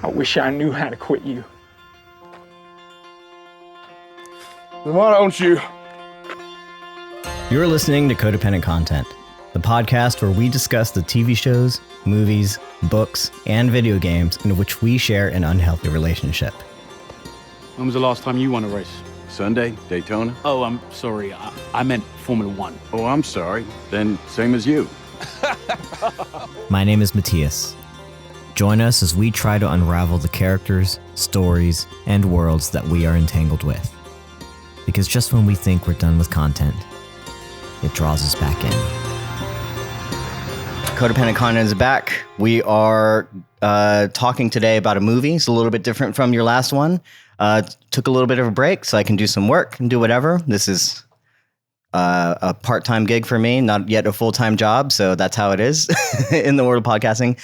I wish I knew how to quit you. Then why don't you? You're listening to Codependent Content, the podcast where we discuss the TV shows, movies, books, and video games in which we share an unhealthy relationship. When was the last time you won a race? Sunday, Daytona? Oh, I'm sorry. I meant Formula One. Oh, I'm sorry. Then same as you. My name is Mattias. Join us as we try to unravel the characters, stories, and worlds that we are entangled with. Because just when we think we're done with content, it draws us back in. Codependent Content is back. We are talking today about a movie. It's a little bit different from your last one. Took a little bit of a break so I can do some work and do whatever. This is a part-time gig for me, not yet a full-time job, so that's how it is in the world of podcasting.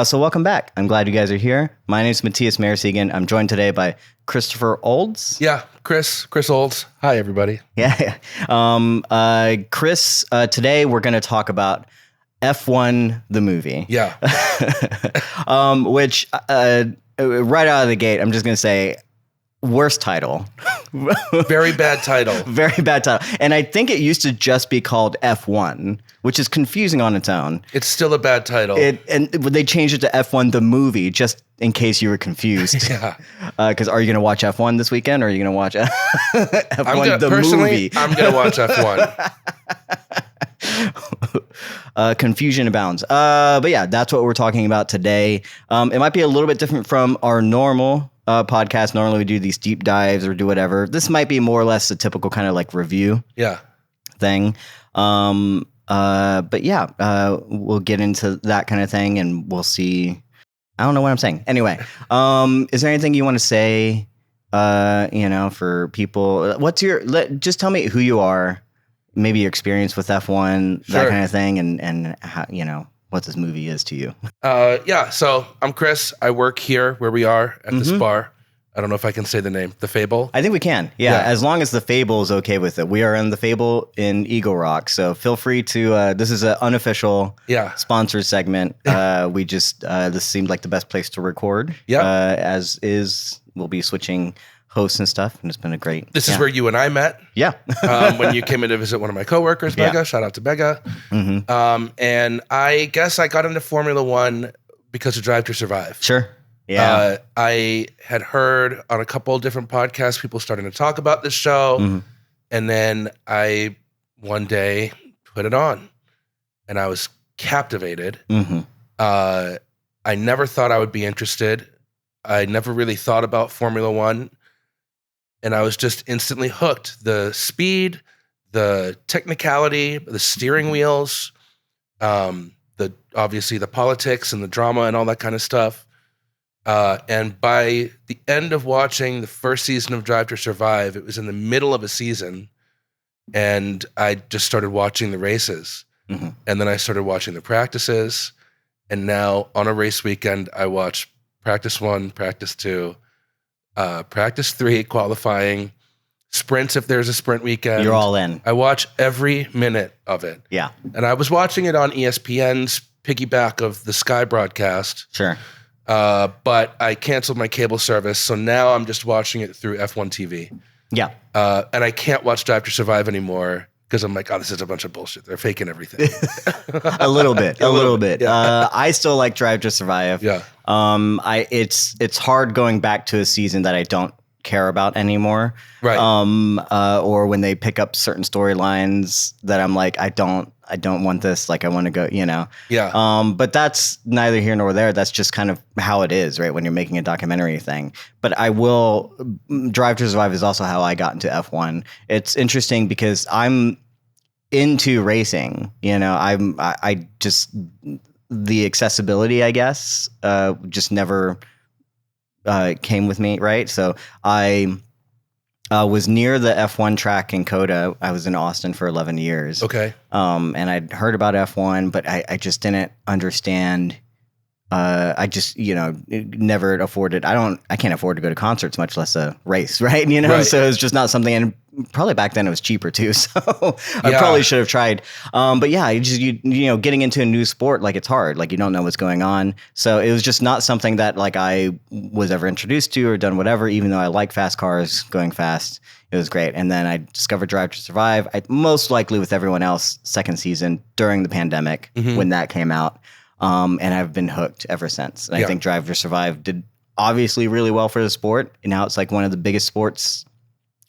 So welcome back. I'm glad you guys are here. My name is Mattias Mersegan. I'm joined today by Christopher Olds. Yeah, Chris Olds. Hi, everybody. Yeah. Chris, today we're going to talk about F1, the movie. Yeah. Which, right out of the gate, I'm just going to say, worst title. Very bad title. Very bad title. And I think it used to just be called F1, which is confusing on its own. It's still a bad title. And they changed it to F1, the movie, just in case you were confused. Yeah. Because are you going to watch F1 this weekend, or are you going to watch F1, the movie? I'm going to watch F1. Confusion abounds. But yeah, that's what we're talking about today. It might be a little bit different from our normal podcast. Normally we do these deep dives or do whatever. This might be more or less a typical kind of like review thing. But yeah, we'll get into that kind of thing and we'll see. I don't know what I'm saying. Anyway, is there anything you want to say, for people? Just tell me who you are, maybe your experience with F1, Sure. that kind of thing, and how, what this movie is to you. So I'm Chris. I work here where we are at this bar. I don't know if I can say the name. The Fable? I think we can. Yeah, as long as the Fable is okay with it. We are in the Fable in Eagle Rock, so feel free to. This is an unofficial sponsored segment. We just this seemed like the best place to record. Yeah. As is, we'll be switching hosts and stuff, and it's been a great. This is where you and I met. Yeah. When you came in to visit one of my coworkers, Begga. Yeah. Shout out to Begga. Mm-hmm. And I guess I got into Formula One because of Drive to Survive. Sure. Yeah. I had heard on a couple of different podcasts people starting to talk about this show, and then I one day put it on, and I was captivated. I never thought I would be interested. I never really thought about Formula One. And I was just instantly hooked. The speed, the technicality, the steering wheels, obviously the politics and the drama and all that kind of stuff. And by the end of watching the first season of Drive to Survive, it was in the middle of a season, and I just started watching the races. And then I started watching the practices. And now on a race weekend, I watch practice 1, practice 2, practice 3, qualifying, sprints if there's a sprint weekend. You're all in. I watch every minute of it. Yeah. And I was watching it on ESPN's piggyback of the Sky broadcast. Sure. But I canceled my cable service, so now I'm just watching it through F1 TV. Yeah. And I can't watch Drive to Survive anymore because I'm like, oh, this is a bunch of bullshit. They're faking everything. A little bit. Yeah. I still like Drive to Survive. Yeah. It's hard going back to a season that I don't care about anymore. Right. Or when they pick up certain storylines that I'm like, I don't want this. Like, I want to go, Yeah. But that's neither here nor there. That's just kind of how it is, right? When you're making a documentary thing. But Drive to Survive is also how I got into F1. It's interesting because I'm into racing. I just, the accessibility, I guess, just never came with me, right? So I was near the F1 track in Coda. I was in Austin for 11 years. Okay. And I'd heard about F1, but I just didn't understand I just, never afforded. I can't afford to go to concerts, much less a race, right? Right. So it's just not something. And probably back then it was cheaper too, so I Yeah. probably should have tried. But yeah, you getting into a new sport, like it's hard. Like you don't know what's going on. So it was just not something that like I was ever introduced to or done whatever. Even though I like fast cars, going fast, it was great. And then I discovered Drive to Survive. I most likely with everyone else, second season during the pandemic when that came out. And I've been hooked ever since. And I think Drive to Survive did obviously really well for the sport. And now it's like one of the biggest sports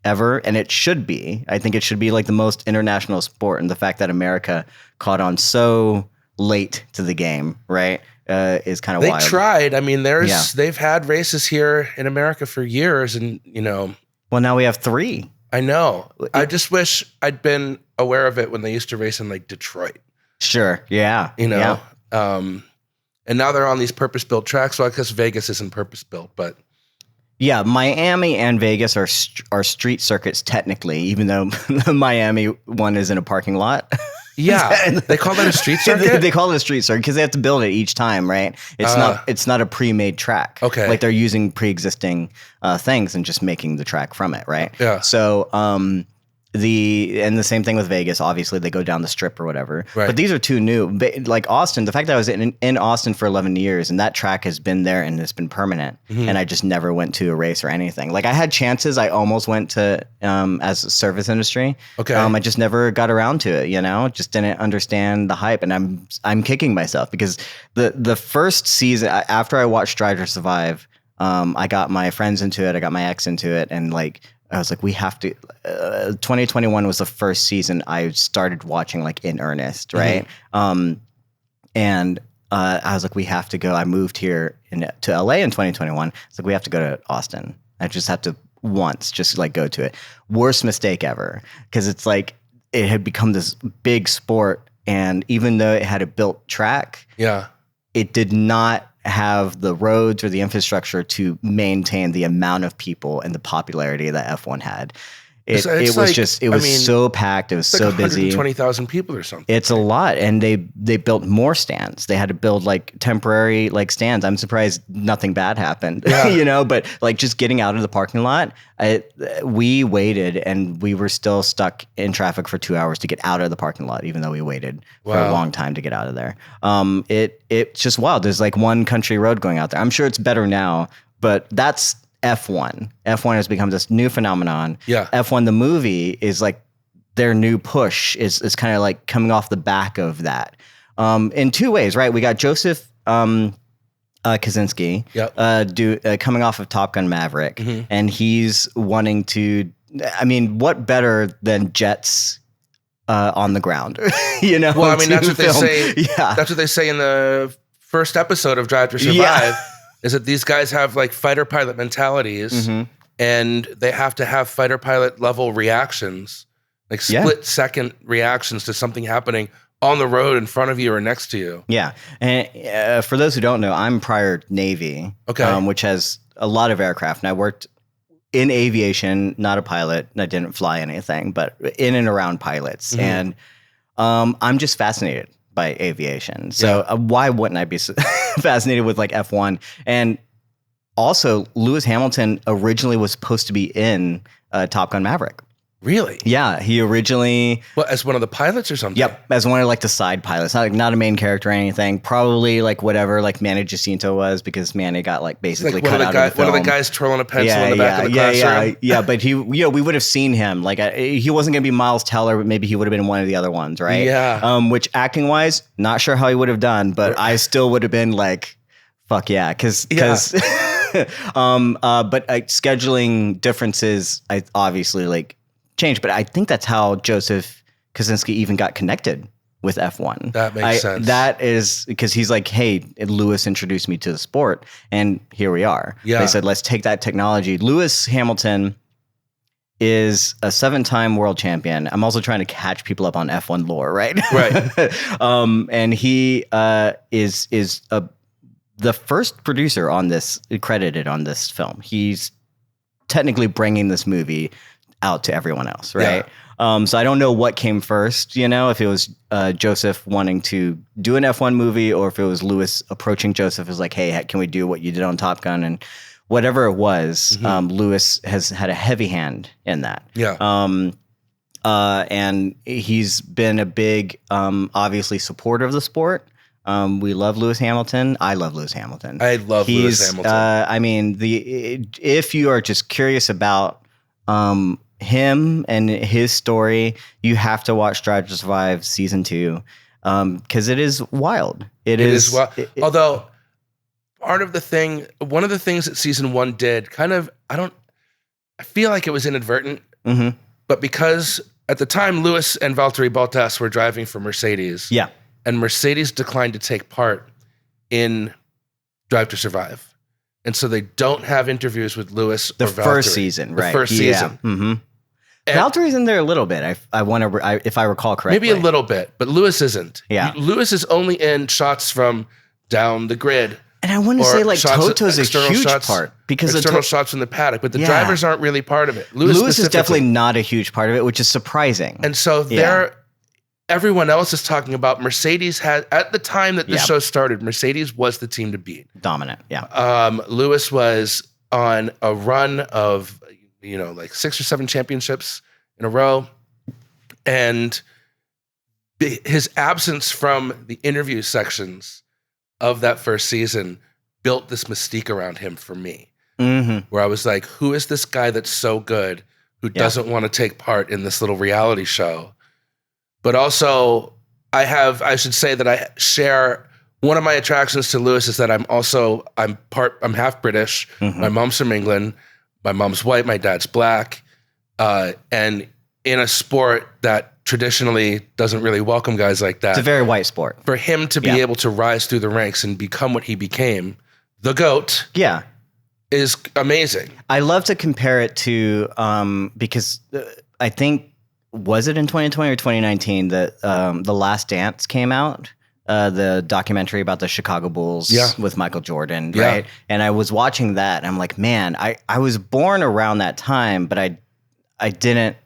ever. And it should be. I think it should be like the most international sport. And the fact that America caught on so late to the game, right, is kind of wild. They tried. I mean, they've had races here in America for years. And, Well, now we have 3. I know. I just wish I'd been aware of it when they used to race in like Detroit. Sure. Yeah. Yeah. And now they're on these purpose-built tracks. Well, I guess Vegas isn't purpose-built, but Yeah, Miami and Vegas are street circuits technically, even though the Miami one is in a parking lot. yeah, they call that a street circuit. They call it a street circuit because they have to build it each time, right? It's not a pre-made track. Okay, like they're using pre-existing things and just making the track from it, right? Yeah. So the same thing with Vegas. Obviously, they go down the strip or whatever. Right. But these are 2 new. Like Austin, the fact that I was in Austin for 11 years and that track has been there and it's been permanent. And I just never went to a race or anything. Like I had chances. I almost went to as a service industry. Okay. I just never got around to it. Just didn't understand the hype. And I'm kicking myself because the first season after I watched Drive to Survive, I got my friends into it. I got my ex into it, and like. I was like, we have to. 2021 was the first season I started watching like in earnest, right? And I was like, we have to go. I moved here to LA in 2021. It's like we have to go to Austin. I just have to once, just like go to it. Worst mistake ever, because it's like it had become this big sport, and even though it had a built track, it did not have the roads or the infrastructure to maintain the amount of people and the popularity that F1 had. It was so packed. It was so busy. 120,000 people or something. It's a lot. And they built more stands. They had to build like temporary like stands. I'm surprised nothing bad happened, but like just getting out of the parking lot, we waited and we were still stuck in traffic for 2 hours to get out of the parking lot, even though we waited for a long time to get out of there. It's just wild. There's like one country road going out there. I'm sure it's better now, but that's F1. F1 has become this new phenomenon. Yeah. F1, the movie, is like their new push is kind of like coming off the back of that. In 2 ways, right? We got Joseph Kosinski coming off of Top Gun Maverick, and he's wanting to. I mean, what better than jets on the ground? Well, I mean, that's what they say. Yeah, that's what they say in the first episode of Drive to Survive. Yeah. Is that these guys have like fighter pilot mentalities, and they have to have fighter pilot level reactions, like split second reactions to something happening on the road in front of you or next to you. Yeah. And for those who don't know, I'm prior Navy, which has a lot of aircraft. And I worked in aviation, not a pilot. And I didn't fly anything, but in and around pilots. And I'm just fascinated by aviation. So why wouldn't I be fascinated with like F1? And also, Lewis Hamilton originally was supposed to be in Top Gun Maverick. Really? Yeah, he originally... Well, as one of the pilots or something? Yep, as one of like the side pilots. Not a main character or anything. Probably like whatever like Manny Jacinto was, because Manny got like basically like cut out of the film. One of the guys twirling a pencil in the back of the classroom. Yeah, but he, we would have seen him. Like he wasn't going to be Miles Teller, but maybe he would have been one of the other ones, right? Yeah. Which acting wise, not sure how he would have done, but I still would have been like, fuck yeah, because but scheduling differences, I obviously like changed. But I think that's how Joseph Kosinski even got connected with F1. That makes sense. That is because he's like, hey, Lewis introduced me to the sport, and here we are. Yeah. They said, let's take that technology. Lewis Hamilton is a 7-time world champion. I'm also trying to catch people up on F1 lore, right? Right. And he is the first producer on this, credited on this film. He's technically bringing this movie out to everyone else, right? So I don't know what came first, if it was Joseph wanting to do an F1 movie or if it was Lewis approaching Joseph as like, hey, can we do what you did on Top Gun? And whatever it was, Lewis has had a heavy hand in that. Yeah. And he's been a big, obviously, supporter of the sport. We love Lewis Hamilton. I love Lewis Hamilton. I love Lewis Hamilton. I mean, if you are just curious about him and his story, you have to watch Drive to Survive season 2 because it is wild. It is wild. Although one of the things that season 1 did, I feel like it was inadvertent, but because at the time Lewis and Valtteri Bottas were driving for Mercedes, and Mercedes declined to take part in Drive to Survive, and so they don't have interviews with Lewis or Valtteri. First season, right? The first season. Mm-hmm. Valtteri's in there a little bit. If I recall correctly, maybe a little bit, but Lewis isn't. Yeah, Lewis is only in shots from down the grid. And I want to say like Toto's a huge part because external shots from the paddock, but the drivers aren't really part of it. Lewis is definitely not a huge part of it, which is surprising. And so everyone else is talking about Mercedes had at the time that this show started, Mercedes was the team to beat. Dominant, yeah. Lewis was on a run of like 6 or 7 championships in a row, and his absence from the interview sections of that first season built this mystique around him for me, where I was like, who is this guy that's so good who doesn't want to take part in this little reality show? But also I should say that I share one of my attractions to Lewis is that I'm half British. My mom's from England. My mom's white. My dad's black. And in a sport that traditionally doesn't really welcome guys like that. It's a very white sport. For him to be able to rise through the ranks and become what he became, the GOAT, is amazing. I love to compare it to, because I think, was it in 2020 or 2019 that The Last Dance came out? The documentary about the Chicago Bulls with Michael Jordan, right? And I was watching that and I'm like, man, I was born around that time, but I couldn't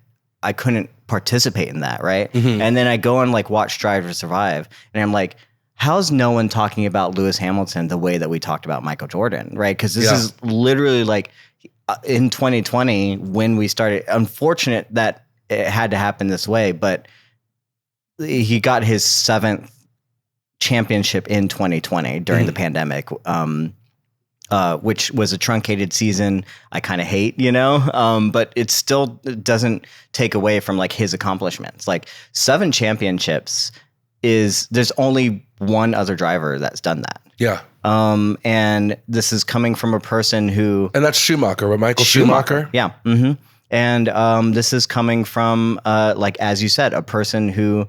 participate in that, right? And then I go and like watch Drive to Survive, and I'm like, how's no one talking about Lewis Hamilton the way that we talked about Michael Jordan, right? Because this is literally like in 2020 when we started. Unfortunate that it had to happen this way, but he got his 7th championship in 2020 during the pandemic. Which was a truncated season I kind of hate, but it still doesn't take away from like his accomplishments. Like 7 championships there's only one other driver that's done that. Yeah. And this is coming from a person who... And that's Schumacher, right? Michael Schumacher? Yeah. Mm-hmm. And this is coming from, like, as you said, a person who...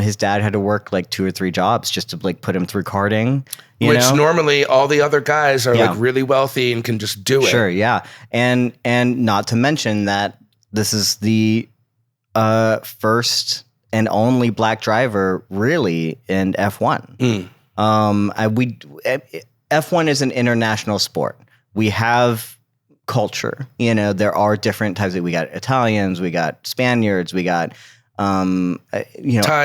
his dad had to work like 2 or 3 jobs just to like put him through karting, which normally all the other guys are like really wealthy and can just do it. Sure, yeah, and not to mention that this is the first and only black driver really in F1. F1 is an international sport. We have culture. There are different types. We got Italians, we got Spaniards, we got. Thai,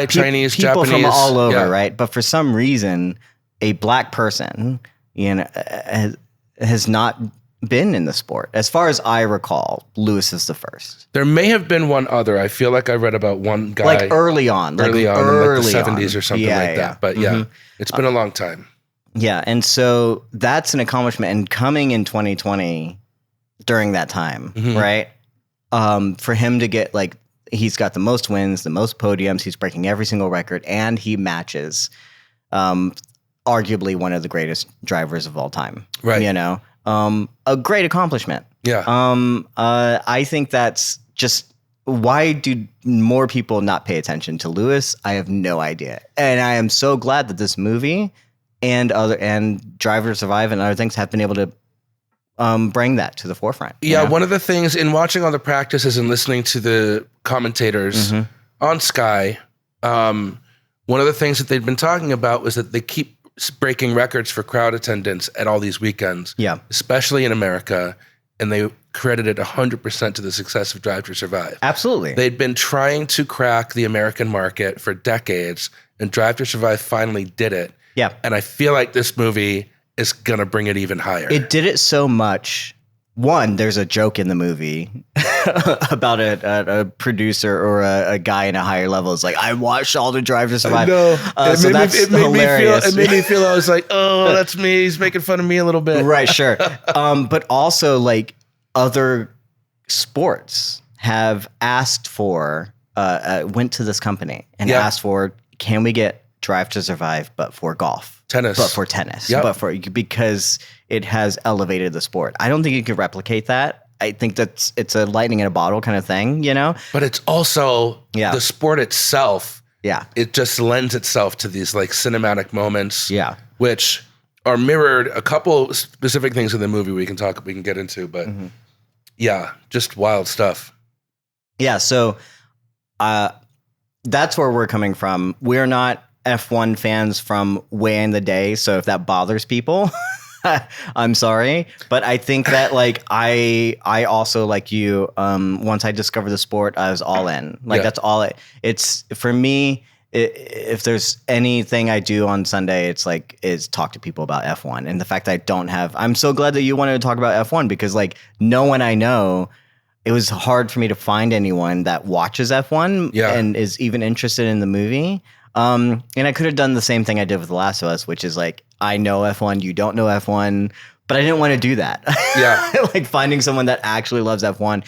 Chinese, people Japanese, from all over, right? But for some reason, a black person, has not been in the sport. As far as I recall, Lewis is the first. There may have been one other. I feel like I read about one guy. Like early on in like the 70s or something like that. But it's been a long time. Yeah, and so that's an accomplishment. And coming in 2020 during that time, right? For him to get like, he's got the most wins, the most podiums. He's breaking every single record, and he matches arguably one of the greatest drivers of all time. Right. A great accomplishment. Yeah. I think that's just, why do more people not pay attention to Lewis? I have no idea. And I am so glad that this movie and Drive to Survive and other things have been able to bring that to the forefront. Yeah, one of the things in watching all the practices and listening to the commentators on Sky, one of the things that they'd been talking about was that they keep breaking records for crowd attendance at all these weekends. Yeah. Especially in America. and they credited 100% to the success of Drive to Survive. Absolutely. They'd been trying to crack the American market for decades, and Drive to Survive finally did it. Yeah. And I feel like this movie is going to bring it even higher. It did it so much. One, there's a joke in the movie about a producer or a guy in a higher level. It's like, I watched all the Drive to Survive. No, So that's hilarious. It made me feel, I was like, oh, that's me. He's making fun of me a little bit. Right, sure. But also, like, other sports have asked for, went to this company and asked for, can we get Drive to Survive, but for golf? Tennis. But for tennis. Yep. Because it has elevated the sport. I don't think you could replicate that. I think it's a lightning in a bottle kind of thing, you know? But it's also the sport itself. Yeah. It just lends itself to these like cinematic moments. Yeah. Which are mirrored a couple specific things in the movie we can get into, but yeah, just wild stuff. Yeah. So that's where we're coming from. We're not F1 fans from way in the day. So if that bothers people, I'm sorry. But I think that like I also, like you, once I discovered the sport, I was all in. Like that's all it's for me. If there's anything I do on Sunday, is talk to people about F1. And the fact that I'm so glad that you wanted to talk about F1 because like no one I know, it was hard for me to find anyone that watches F1 and is even interested in the movie. And I could have done the same thing I did with The Last of Us, which is like, I know F1, you don't know F1, but I didn't want to do that. Yeah. Like finding someone that actually loves F1.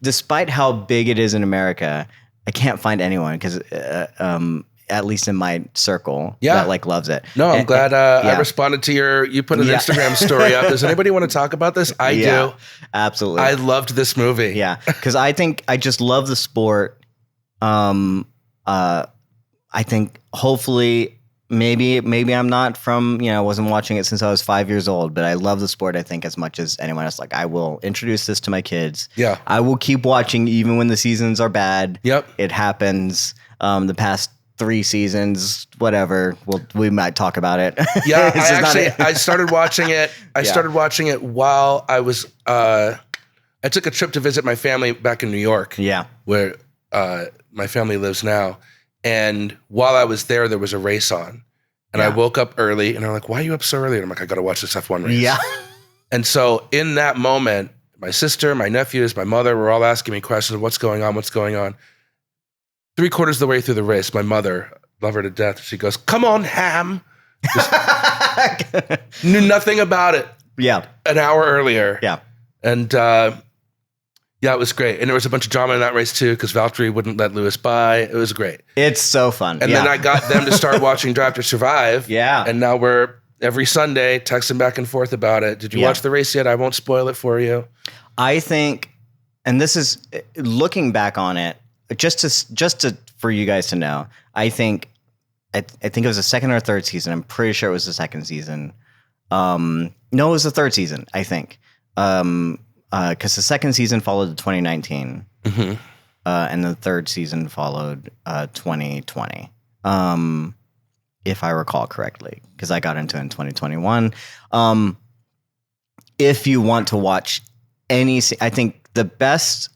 Despite how big it is in America, I can't find anyone because, at least in my circle, that like loves it. No, I'm glad I responded to you put an Instagram story up. Does anybody want to talk about this? I do. Absolutely. I loved this movie. Yeah. Because I think I just love the sport. I think hopefully maybe I'm not from, I wasn't watching it since I was 5 years old, but I love the sport, I think, as much as anyone else. Like I will introduce this to my kids. Yeah. I will keep watching even when the seasons are bad. Yep. It happens. The past 3 seasons, whatever. We might talk about it. Yeah. I started watching it. I started watching it while I was, I took a trip to visit my family back in New York. Yeah. Where my family lives now. And while I was there was a race on. And I woke up early and they're like, why are you up so early? And I'm like, I got to watch this F1 race. Yeah. And so in that moment, my sister, my nephews, my mother were all asking me questions. What's going on? What's going on? 3/4 of the way through the race, my mother, love her to death, she goes, come on, Ham. Knew nothing about it. Yeah. An hour earlier. Yeah. And it was great. And there was a bunch of drama in that race too, because Valtteri wouldn't let Lewis by. It was great. It's so fun. And then I got them to start watching Drive to Survive. Yeah. And now we're every Sunday texting back and forth about it. Did you watch the race yet? I won't spoil it for you. I think, and this is looking back on it, just to for you guys to know, I think it was the second or third season. I'm pretty sure it was the second season. No, it was the third season, I think. Because the second season followed 2019, and the third season followed 2020, if I recall correctly, because I got into it in 2021. If you want to watch I think the best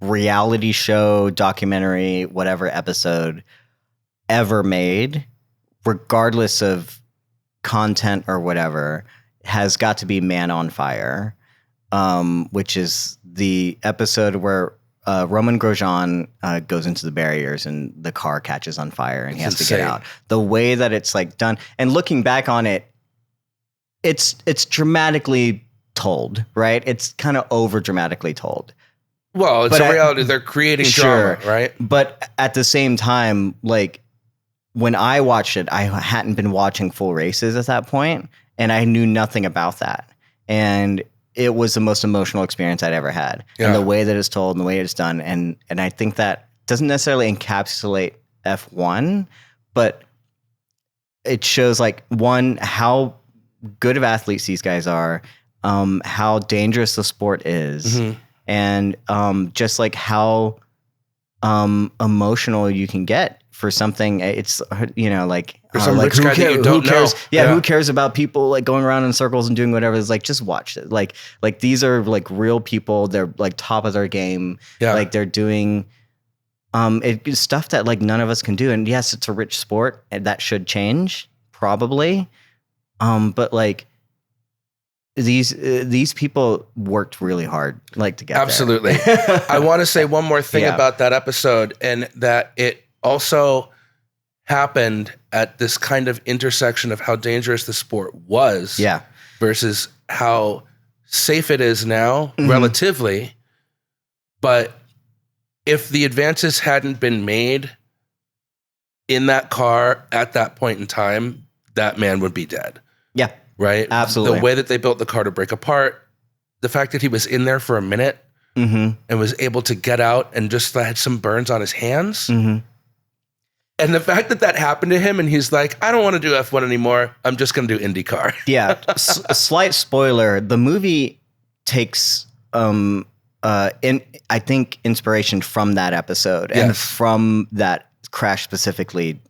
reality show, documentary, whatever episode ever made, regardless of content or whatever, has got to be Man on Fire. Which is the episode where Roman Grosjean goes into the barriers and the car catches on fire and he has to get out. The way that it's like done, and looking back on it, it's dramatically told, right? It's kind of over dramatically told. Well, it's a reality. They're creating drama, right? But at the same time, like when I watched it, I hadn't been watching full races at that point, and I knew nothing about that. And it was the most emotional experience I'd ever had. Yeah. And the way that it's told and the way it's done. And I think that doesn't necessarily encapsulate F1, but it shows like, one, how good of athletes these guys are, how dangerous the sport is, and just like how emotional you can get for something. It's like For some like rich guy that you don't who cares? know. Yeah, who cares about people like going around in circles and doing whatever? It's like just watch it. Like these are like real people. They're like top of their game. Yeah. Like they're doing it's stuff that like none of us can do. And yes, it's a rich sport, and that should change probably. But like these people worked really hard like to get Absolutely. there. I want to say one more thing about that episode, and that it also happened at this kind of intersection of how dangerous the sport was versus how safe it is now relatively. But if the advances hadn't been made in that car at that point in time, that man would be dead. Yeah. Right? Absolutely. The way that they built the car to break apart, the fact that he was in there for a minute and was able to get out and just had some burns on his hands. And the fact that happened to him and he's like, I don't want to do F1 anymore. I'm just going to do IndyCar. Yeah. A slight spoiler. The movie takes, I think, inspiration from that episode and from that crash specifically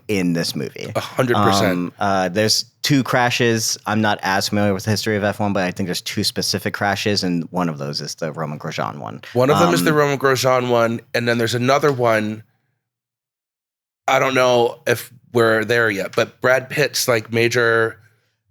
in this movie. 100%. There's 2 crashes. I'm not as familiar with the history of F1, but I think there's 2 specific crashes, and one of those is the Roman Grosjean one. One of them is the Roman Grosjean one, and then there's another one. I don't know if we're there yet, but Brad Pitt's like major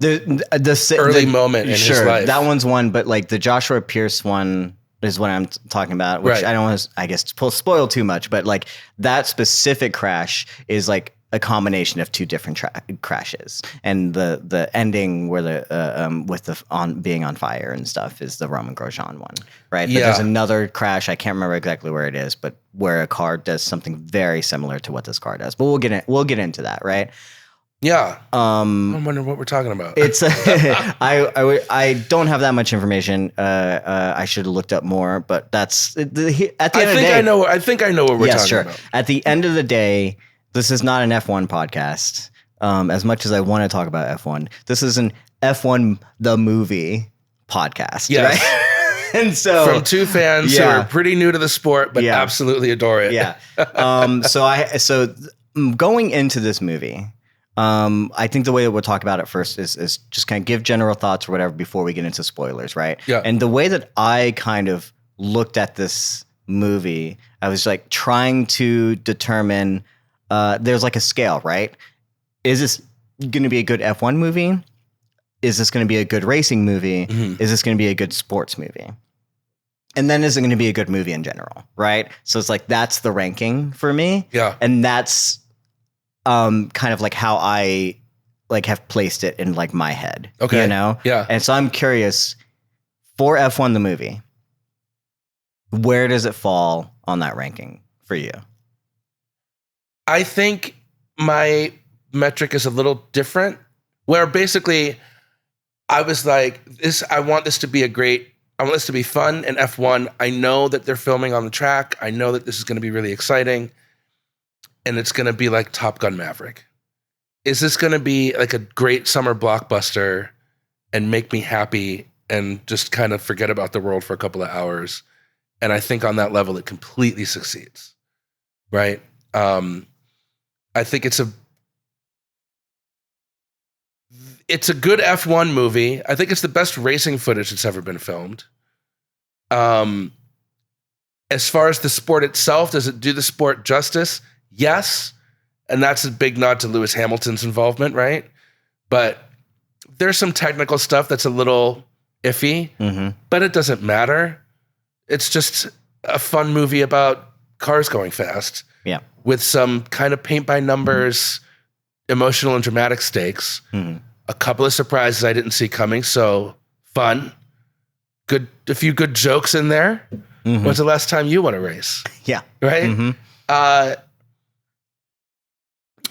early moment in his life. That one's one, but like the Joshua Pearce one is what I'm talking about, which I don't want to, I guess, spoil too much, but like that specific crash is like a combination of 2 different crashes, and the ending where the with the being on fire and stuff is the Roman Grosjean one, right? But there's another crash, I can't remember exactly where it is, but where a car does something very similar to what this car does. But we'll get into that, right? Yeah. I'm wondering what we're talking about. It's I don't have that much information. I should have looked up more, but that's at the end of the day. I think I know what we're talking about. At the end of the day, this is not an F1 podcast. As much as I want to talk about F1, this is an F1 the movie podcast. Yes. Right? And so from 2 fans who are pretty new to the sport, but absolutely adore it. Yeah. So going into this movie, I think the way that we'll talk about it first is just kind of give general thoughts or whatever before we get into spoilers, right? Yeah. And the way that I kind of looked at this movie, I was like trying to determine, there's like a scale, right? Is this going to be a good F1 movie? Is this going to be a good racing movie? Is this going to be a good sports movie? And then is it going to be a good movie in general, right? So it's like, that's the ranking for me. Yeah. And that's kind of like how I like have placed it in like my head. Okay. You know? Yeah. And so I'm curious, for F1 the movie, where does it fall on that ranking for you? I think my metric is a little different, where basically I was like, I want this to be fun in F1. I know that they're filming on the track. I know that this is going to be really exciting. And it's going to be like Top Gun Maverick. Is this going to be like a great summer blockbuster and make me happy and just kind of forget about the world for a couple of hours? And I think on that level, it completely succeeds, right? I think it's a good F1 movie. I think it's the best racing footage that's ever been filmed. As far as the sport itself, does it do the sport justice? Yes. And that's a big nod to Lewis Hamilton's involvement, right? But there's some technical stuff that's a little iffy, but it doesn't matter. It's just a fun movie about cars going fast. Yeah. With some kind of paint by numbers, emotional and dramatic stakes. A couple of surprises I didn't see coming, so fun. A few good jokes in there. When's the last time you won a race? Yeah. Right?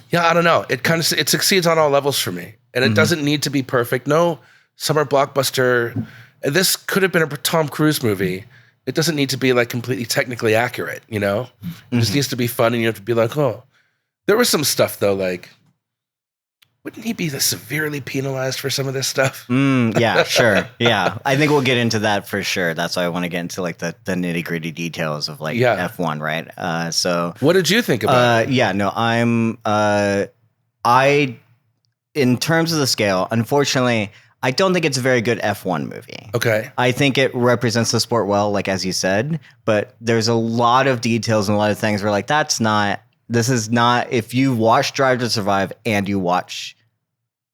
Yeah, I don't know. It succeeds on all levels for me. And it doesn't need to be perfect. No summer blockbuster. This could have been a Tom Cruise movie. It doesn't need to be like completely technically accurate, you know? It just needs to be fun, and you have to be like, oh. There was some stuff though, like wouldn't he be severely penalized for some of this stuff? Yeah, sure. Yeah. I think we'll get into that for sure. That's why I want to get into like the nitty gritty details of like F1, right? So what did you think about it? Yeah, no, in terms of the scale, unfortunately, I don't think it's a very good F1 movie. Okay. I think it represents the sport well, like as you said, but there's a lot of details and a lot of things where like this is not, if you watch Drive to Survive and you watch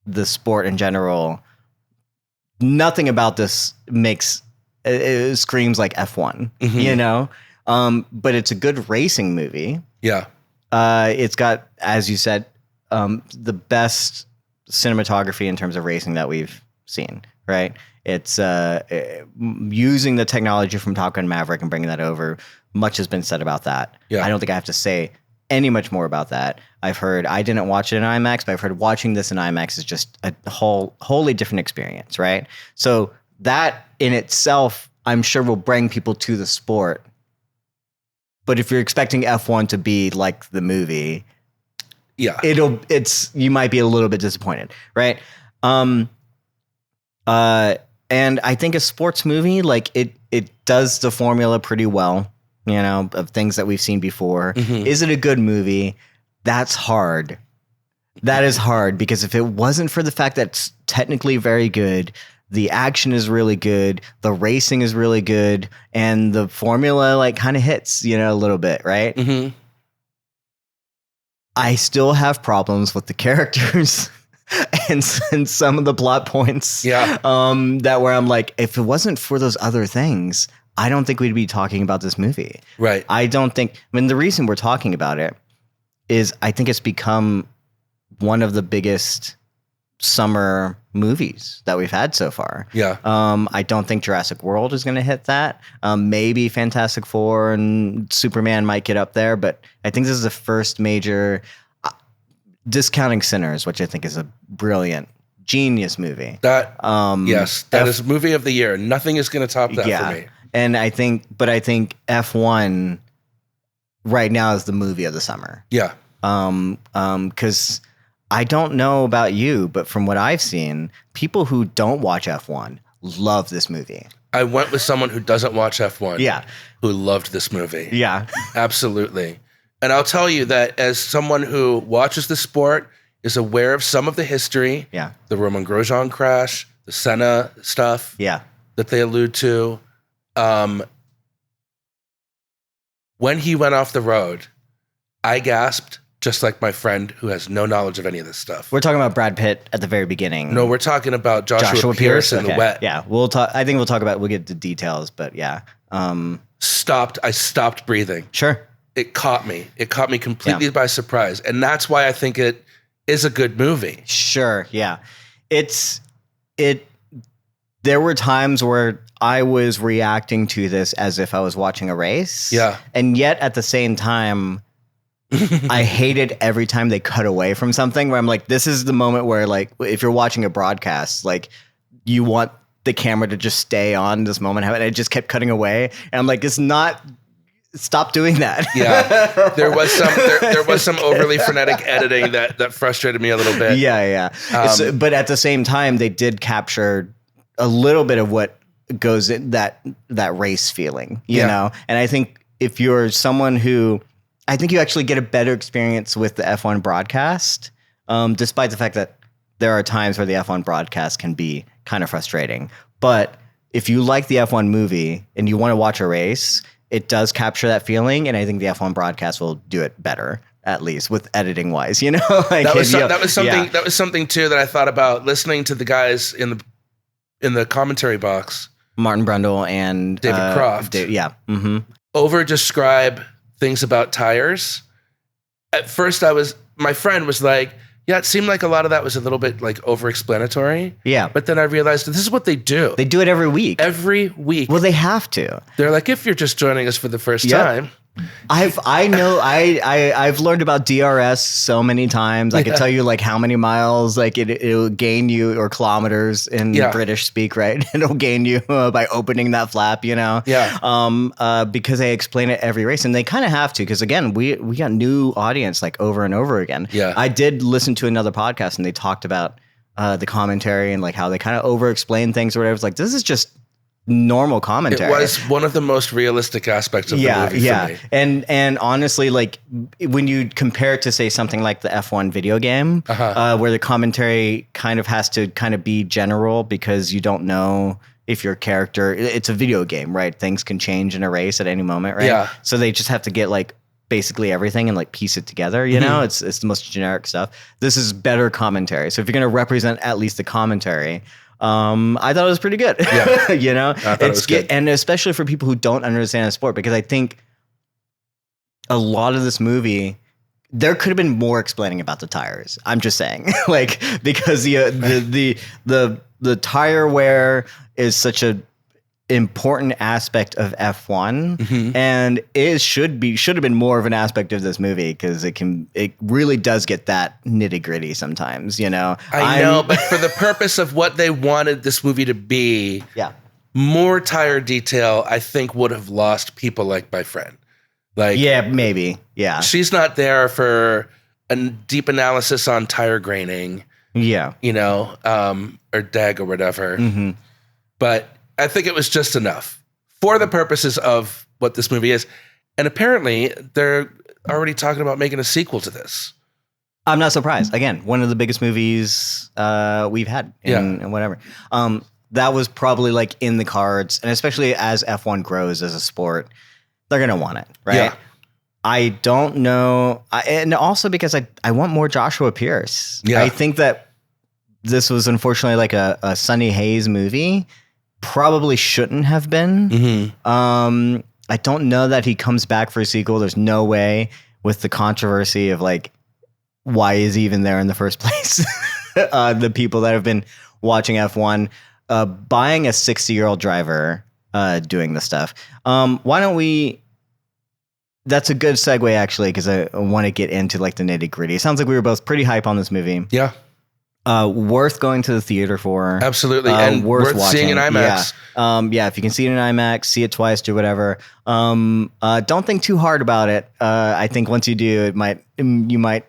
the sport in general, nothing about this it screams like F1, you know? But it's a good racing movie. Yeah. It's got, as you said, the best cinematography in terms of racing that we've seen, right? It's using the technology from Top Gun Maverick and bringing that over. Much has been said about that. Yeah. I don't think I have to say any much more about that. I didn't watch it in IMAX, but I've heard watching this in IMAX is just a wholly different experience, right? So that in itself, I'm sure will bring people to the sport. But if you're expecting F1 to be like the movie, yeah, you might be a little bit disappointed, right? And I think a sports movie, like it does the formula pretty well, you know, of things that we've seen before. Is it a good movie? That's hard. That is hard, because if it wasn't for the fact that it's technically very good, the action is really good, the racing is really good, and the formula like kind of hits, you know, a little bit, right? I still have problems with the characters and some of the plot points. Yeah. That where I'm like, if it wasn't for those other things, I don't think we'd be talking about this movie. Right. The reason we're talking about it is I think it's become one of the biggest summer movies that we've had so far. Yeah. I don't think Jurassic World is going to hit that. Maybe Fantastic Four and Superman might get up there, but I think this is the first major, discounting Sinners, which I think is a brilliant, genius movie. That is movie of the year. Nothing is going to top that for me. And I think F1 right now is the movie of the summer. Yeah. Because I don't know about you, but from what I've seen, people who don't watch F1 love this movie. I went with someone who doesn't watch F1. Yeah. Who loved this movie. Yeah. Absolutely. And I'll tell you that as someone who watches the sport, is aware of some of the history. Yeah. The Roman Grosjean crash, the Senna stuff. Yeah. That they allude to. When he went off the road, I gasped, just like my friend who has no knowledge of any of this stuff. We're talking about Brad Pitt at the very beginning. No, we're talking about Joshua Pearce in the wet. Yeah, we'll talk. I think we'll get to details, but yeah. I stopped breathing. Sure. It caught me. It caught me completely by surprise. And that's why I think it is a good movie. Sure. Yeah. There were times where I was reacting to this as if I was watching a race. Yeah. And yet at the same time, I hated every time they cut away from something where I'm like, this is the moment where, like, if you're watching a broadcast, like, you want the camera to just stay on this moment. And it just kept cutting away. And I'm like, stop doing that. Yeah. There was some overly frenetic editing that frustrated me a little bit. Yeah. But at the same time, they did capture a little bit of what goes in that race feeling, you know? And I think if you're someone who, I think you actually get a better experience with the F1 broadcast, despite the fact that there are times where the F1 broadcast can be kind of frustrating. But if you like the F1 movie and you want to watch a race, it does capture that feeling. And I think the F1 broadcast will do it better, at least with editing wise, you know? Like that was something too that I thought about listening to the guys in the commentary box. Martin Brundle and David Croft. Over describe things about tires. At first my friend was like, yeah, it seemed like a lot of that was a little bit like over-explanatory. Yeah. But then I realized that this is what they do. They do it every week. Every week. Well, they have to. They're like, if you're just joining us for the first time, I've learned about DRS so many times. I can tell you like how many miles like it'll gain you or kilometers in British speak, right? It'll gain you by opening that flap, you know? Yeah. Because they explain it every race, and they kind of have to, because again, we got new audience like over and over again. Yeah. I did listen to another podcast and they talked about the commentary and like how they kind of over explain things or whatever. It's like, this is just normal commentary. It was one of the most realistic aspects of the movie for me. And honestly, like when you compare it to say something like the F1 video game, where the commentary kind of has to kind of be general because you don't know if your character, it's a video game, right? Things can change in a race at any moment, right? Yeah. So they just have to get like basically everything and like piece it together, you know? It's the most generic stuff. This is better commentary. So if you're going to represent at least the commentary, I thought it was pretty good. Yeah. You know, I thought it was good. And especially for people who don't understand the sport, because I think a lot of this movie, there could have been more explaining about the tires. I'm just saying, like, because the tire wear is such a important aspect of F1, and it should have been more of an aspect of this movie, because it really does get that nitty gritty sometimes, you know. I know, but for the purpose of what they wanted this movie to be, more tire detail, I think, would have lost people like my friend. Like, yeah, maybe, yeah. She's not there for a deep analysis on tire graining, you know, or DEG or whatever. But I think it was just enough for the purposes of what this movie is. And apparently they're already talking about making a sequel to this. I'm not surprised. Again, one of the biggest movies we've had and whatever. That was probably like in the cards. And especially as F1 grows as a sport, they're going to want it, right? Yeah. I don't know. And also because I want more Joshua Pearce. Yeah. I think that this was unfortunately like a Sonny Hayes movie. Probably shouldn't have been. I don't know that he comes back for a sequel. There's no way, with the controversy of like, why is he even there in the first place? The people that have been watching F1, buying a 60-year-old driver doing this stuff. Why don't we? That's a good segue, actually, because I want to get into like the nitty gritty. It sounds like we were both pretty hype on this movie. Yeah. Worth going to the theater for. Absolutely. And worth seeing in IMAX. Yeah. If you can see it in IMAX, see it twice, do whatever. Don't think too hard about it. I think once you do, you might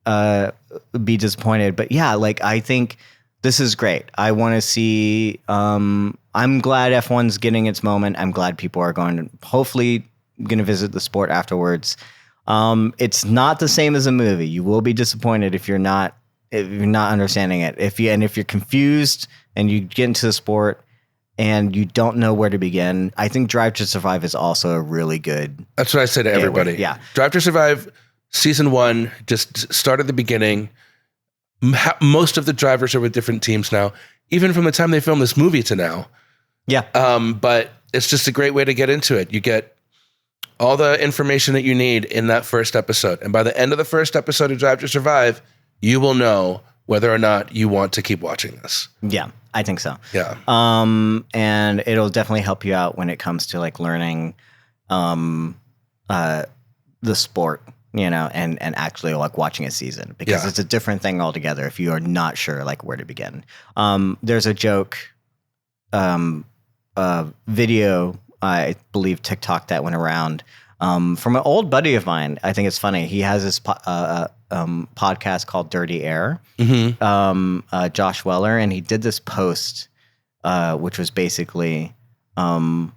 be disappointed. But yeah, like, I think this is great. I want to see, I'm glad F1's getting its moment. I'm glad people are hopefully going to visit the sport afterwards. It's not the same as a movie. You will be disappointed if you're not understanding it. If you're confused and you get into the sport and you don't know where to begin, I think Drive to Survive is also a really good. That's what I say to everybody. Yeah. Drive to Survive season 1, just start at the beginning. Most of the drivers are with different teams now, even from the time they filmed this movie to now. Yeah. But it's just a great way to get into it. You get all the information that you need in that first episode. And by the end of the first episode of Drive to Survive, you will know whether or not you want to keep watching this. Yeah, I think so. Yeah. And it'll definitely help you out when it comes to like learning the sport, you know, and actually like watching a season, because it's a different thing altogether if you are not sure like where to begin. There's a joke video, I believe TikTok, that went around from an old buddy of mine. I think it's funny. He has this podcast called Dirty Air, Josh Weller, and he did this post, which was basically the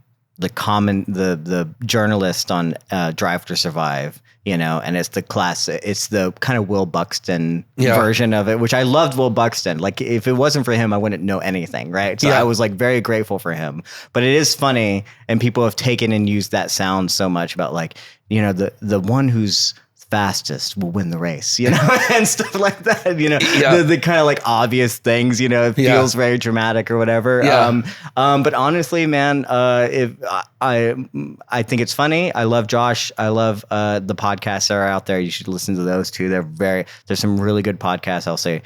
journalist on Drive to Survive, you know, and it's the kind of Will Buxton version of it, which I loved Will Buxton. Like, if it wasn't for him, I wouldn't know anything, right? So I was like very grateful for him. But it is funny, and people have taken and used that sound so much about like, you know, the one who's fastest will win the race, you know, and stuff like that, you know, the kind of like obvious things, you know, it feels very dramatic or whatever. But honestly, man, if I think it's funny. I love Josh. I love the podcasts that are out there. You should listen to those too. There's some really good podcasts, I'll say.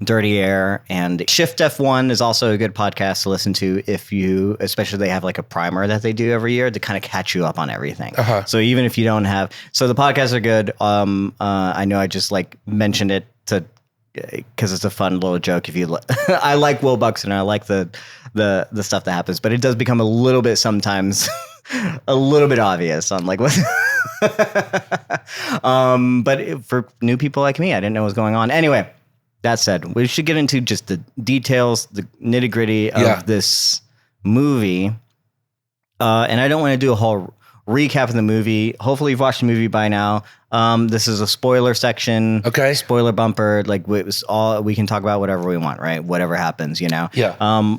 Dirty Air, and Shift F1 is also a good podcast to listen to if you, especially they have like a primer that they do every year to kind of catch you up on everything. So even if you don't have, so the podcasts are good. I know I just like mentioned it to because it's a fun little joke. If you, I like Will Buxton, I like the stuff that happens, but it does become a little bit sometimes a little bit obvious on like what. But for new people like me, I didn't know what was going on. Anyway, that said, we should get into just the details, the nitty gritty of this movie. And I don't want to do a whole recap of the movie. Hopefully you've watched the movie by now. This is a spoiler section. Okay. Spoiler bumper. Like it was all, we can talk about whatever we want, right? Whatever happens, you know? Yeah.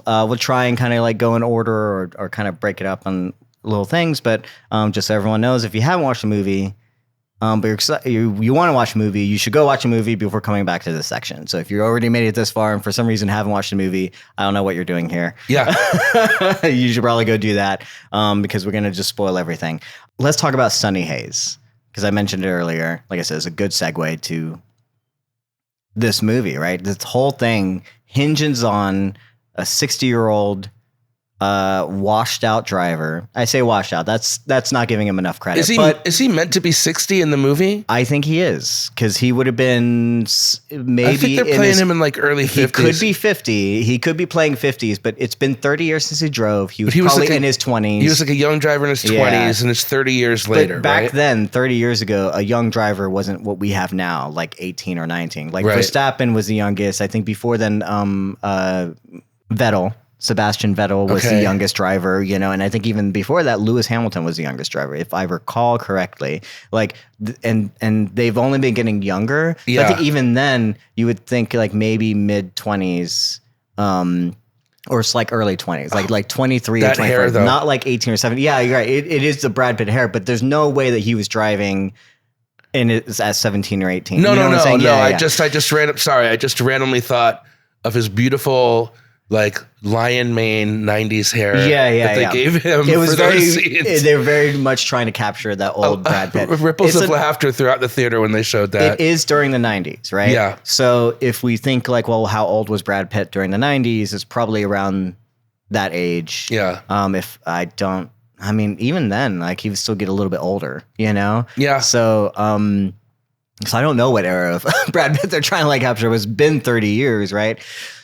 We'll try and kind of like go in order or kind of break it up on little things, but just so everyone knows, if you haven't watched the movie, but you want to watch a movie, you should go watch a movie before coming back to this section. So if you already made it this far and for some reason haven't watched the movie, I don't know what you're doing here. Yeah. You should probably go do that because we're going to just spoil everything. Let's talk about Sonny Hayes, because I mentioned it earlier. Like I said, it's a good segue to this movie, right? This whole thing hinges on a 60-year-old washed out driver. I say washed out. That's not giving him enough credit. Is he meant to be 60 in the movie? I think he is, because he would have been maybe. I think they're playing him in like early 50s. He could be 50. He could be playing 50s, but it's been 30 years since he drove. He was probably like in his 20s. He was like a young driver in his 20s, and it's 30 years later. But back right? then, 30 years ago, a young driver wasn't what we have now, like 18 or 19. Like Verstappen was the youngest. I think before then, Sebastian Vettel was the youngest driver, you know, and I think even before that, Lewis Hamilton was the youngest driver, if I recall correctly. Like, and they've only been getting younger. Yeah. So I think even then, you would think like maybe mid 20s, or it's like early 20s, like 23 or 24, not like 18 or 17. Yeah, you're right. It is the Brad Pitt hair, but there's no way that he was driving in it at 17 or 18. No. I just randomly thought of his beautiful, like lion mane 90s hair that they gave him. It was for those scenes. They're very much trying to capture that old Brad Pitt. Ripples of laughter throughout the theater when they showed that. It is during the 90s, right? Yeah. So if we think like, well, how old was Brad Pitt during the 90s? It's probably around that age. Yeah. Even then, like he would still get a little bit older, you know? Yeah. So I don't know what era of Brad Pitt they're trying to like capture. It's been 30 years, right?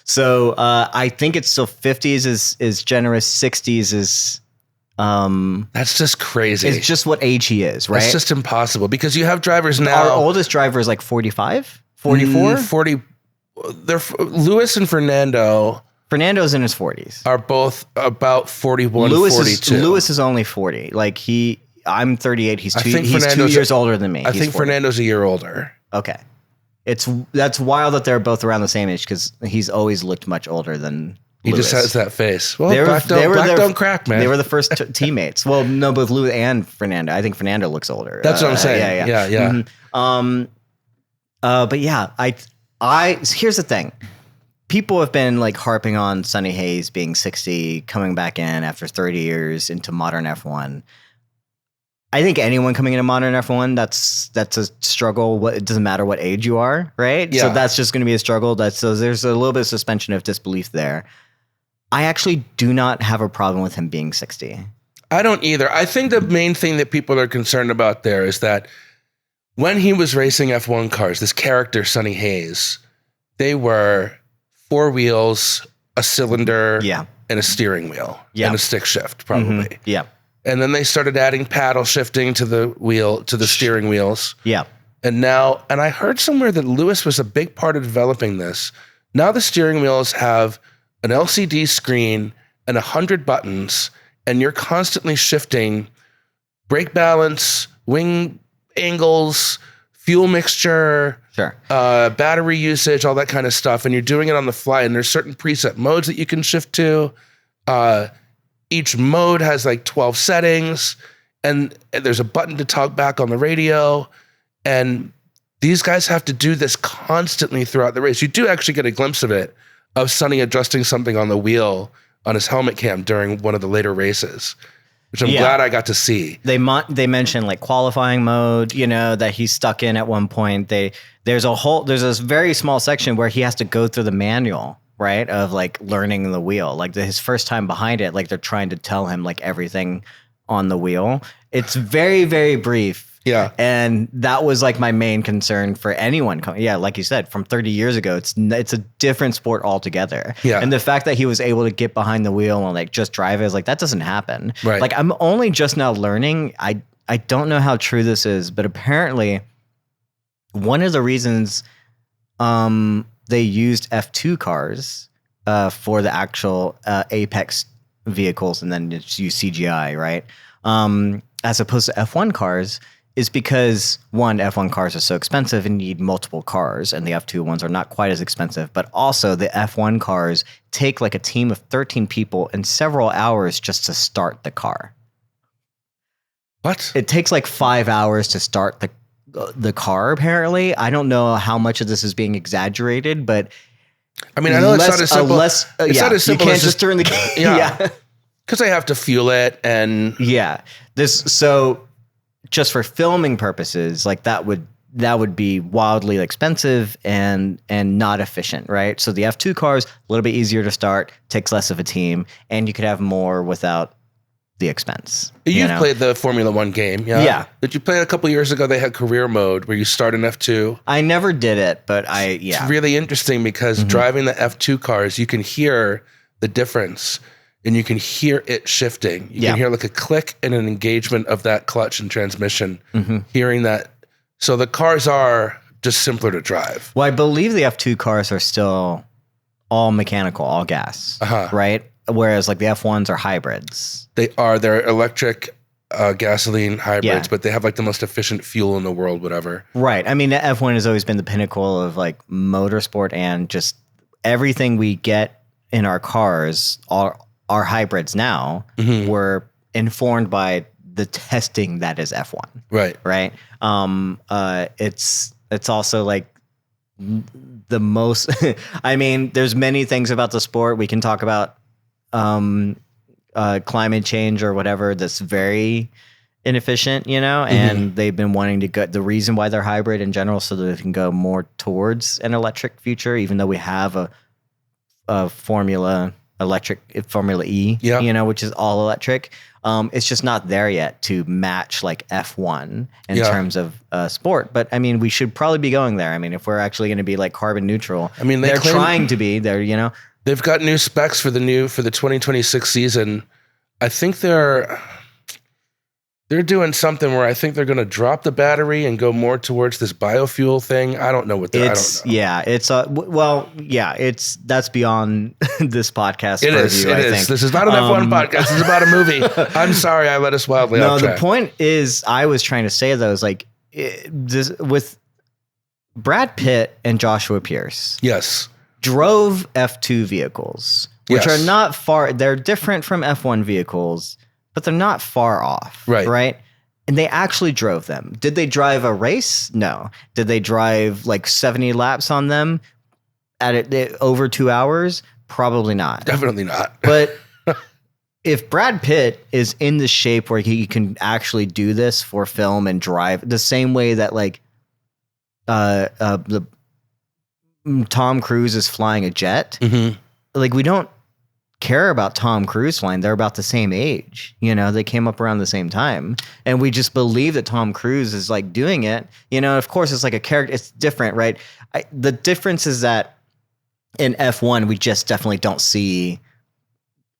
So I think it's still 50s is generous, 60s is that's just crazy. It's just what age he is, right? It's just impossible because you have drivers now. Our oldest driver is like 45, 44? 40. They're Lewis and Fernando. Fernando's in his 40s. Are both about 41, 42. Lewis is only 40. Like I'm 38. He's 2 Fernando's years older than me. I think 40. Fernando's a year older. Okay. That's wild that they're both around the same age because he's always looked much older than He Lewis. just has that face. Well, black don't crack, man. They were the first teammates. Well, no, both Lewis and Fernando. I think Fernando looks older. That's what I'm saying. Yeah. Mm-hmm. But yeah, I here's the thing. People have been like harping on Sonny Hayes being 60, coming back in after 30 years into modern F1. I think anyone coming into modern F1, that's a struggle. It doesn't matter what age you are, right? Yeah. So that's just going to be a struggle. So there's a little bit of suspension of disbelief there. I actually do not have a problem with him being 60. I don't either. I think the main thing that people are concerned about there is that when he was racing F1 cars, this character, Sonny Hayes, they were 4 wheels, a cylinder, and a steering wheel, and a stick shift, probably. Mm-hmm. Yeah. And then they started adding paddle shifting to the steering wheels. Yeah. And I heard somewhere that Lewis was a big part of developing this. Now the steering wheels have an LCD screen and 100 buttons, and you're constantly shifting brake balance, wing angles, fuel mixture, battery usage, all that kind of stuff. And you're doing it on the fly. And there's certain preset modes that you can shift to. Each mode has like 12 settings, and there's a button to talk back on the radio. And these guys have to do this constantly throughout the race. You do actually get a glimpse of it, of Sonny adjusting something on the wheel on his helmet cam during one of the later races. which I'm glad I got to see. They mentioned like qualifying mode, that he's stuck in at one point. There's this very small section where he has to go through the manual, right, of like learning the wheel. Like his first time behind it, like they're trying to tell him like everything on the wheel. It's very, very brief. Yeah. And that was like my main concern for anyone. Like you said, from 30 years ago, it's a different sport altogether. Yeah. And the fact that he was able to get behind the wheel and like just drive is like, that doesn't happen. Right. Like I'm only just now learning. I don't know how true this is, but apparently one of the reasons they used F2 cars for the actual Apex vehicles and then just use CGI, right? As opposed to F1 cars is because one, F1 cars are so expensive and you need multiple cars, and the F2 ones are not quite as expensive, but also the F1 cars take like a team of 13 people and several hours just to start the car. What? It takes like 5 hours to start the car, apparently. I don't know how much of this is being exaggerated, but I mean, I know it's not as simple. It's not as simple you can't as just turn the yeah. Because I have to fuel it and so just for filming purposes, like that would be wildly expensive and not efficient, right? So the F2 cars, a little bit easier to start, takes less of a team, and you could have more without the expense. You've played the Formula One game, yeah? Yeah. Did you play a couple years ago? They had career mode where you start in F2. I never did it, but It's really interesting because driving the F2 cars, you can hear the difference. And you can hear it shifting. You can hear like a click and an engagement of that clutch and transmission. Hearing that. So the cars are just simpler to drive. Well, I believe the F2 cars are still all mechanical, all gas, right? Whereas like the F1s are hybrids. They're electric gasoline hybrids, but they have like the most efficient fuel in the world, whatever. Right. I mean, the F1 has always been the pinnacle of like motorsport, and just everything we get in our cars are hybrids now were informed by the testing that is F1. Right. Right. It's also like the most, I mean, there's many things about the sport. We can talk about climate change or whatever that's very inefficient, and they've been wanting to go, the reason why they're hybrid in general, so that they can go more towards an electric future, even though we have a Formula E, which is all electric. It's just not there yet to match like F1 in terms of sport. But I mean, we should probably be going there. I mean, if we're actually going to be like carbon neutral, I mean, they're trying to be there, They've got new specs for the 2026 season. I think they're doing something where I think they're going to drop the battery and go more towards this biofuel thing. I don't know what I don't know. Yeah, that's beyond this podcast. It is. This is not an F1 podcast. It's about a movie. I'm sorry, I let us wildly off track. The point is, I was trying to say though, is like with Brad Pitt and Joshua Pearce. Yes. Drove F2 vehicles, which are not far. They're different from F1 vehicles, but they're not far off. Right. And they actually drove them. Did they drive a race? No. Did they drive like 70 laps on them at over 2 hours? Probably not. Definitely not. But if Brad Pitt is in the shape where he can actually do this for film and drive the same way that like the Tom Cruise is flying a jet, like we don't care about Tom Cruise flying. They're about the same age. They came up around the same time, and we just believe that Tom Cruise is like doing it. Of course, it's like a character. It's different, right? The difference is that in F1, we just definitely don't see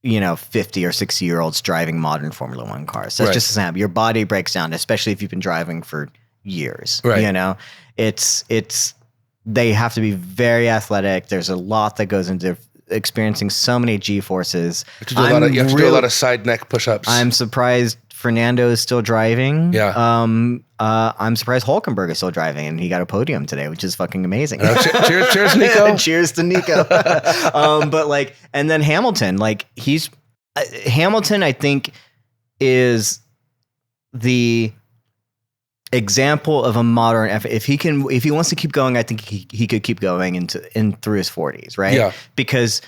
50 or 60-year-olds driving modern Formula One cars. That's just the your body breaks down, especially if you've been driving for years. Right. It's they have to be very athletic. There's a lot that goes into experiencing so many G-forces. You have to do a lot of side neck push-ups. I'm surprised Fernando is still driving. Yeah. I'm surprised Hulkenberg is still driving, and he got a podium today, which is fucking amazing. Cheers, Nico. Cheers to Nico. But like, and then Hamilton, like Hamilton, I think is the example of a modern if he wants to keep going, I think he could keep going in through his 40s, right? Yeah. Because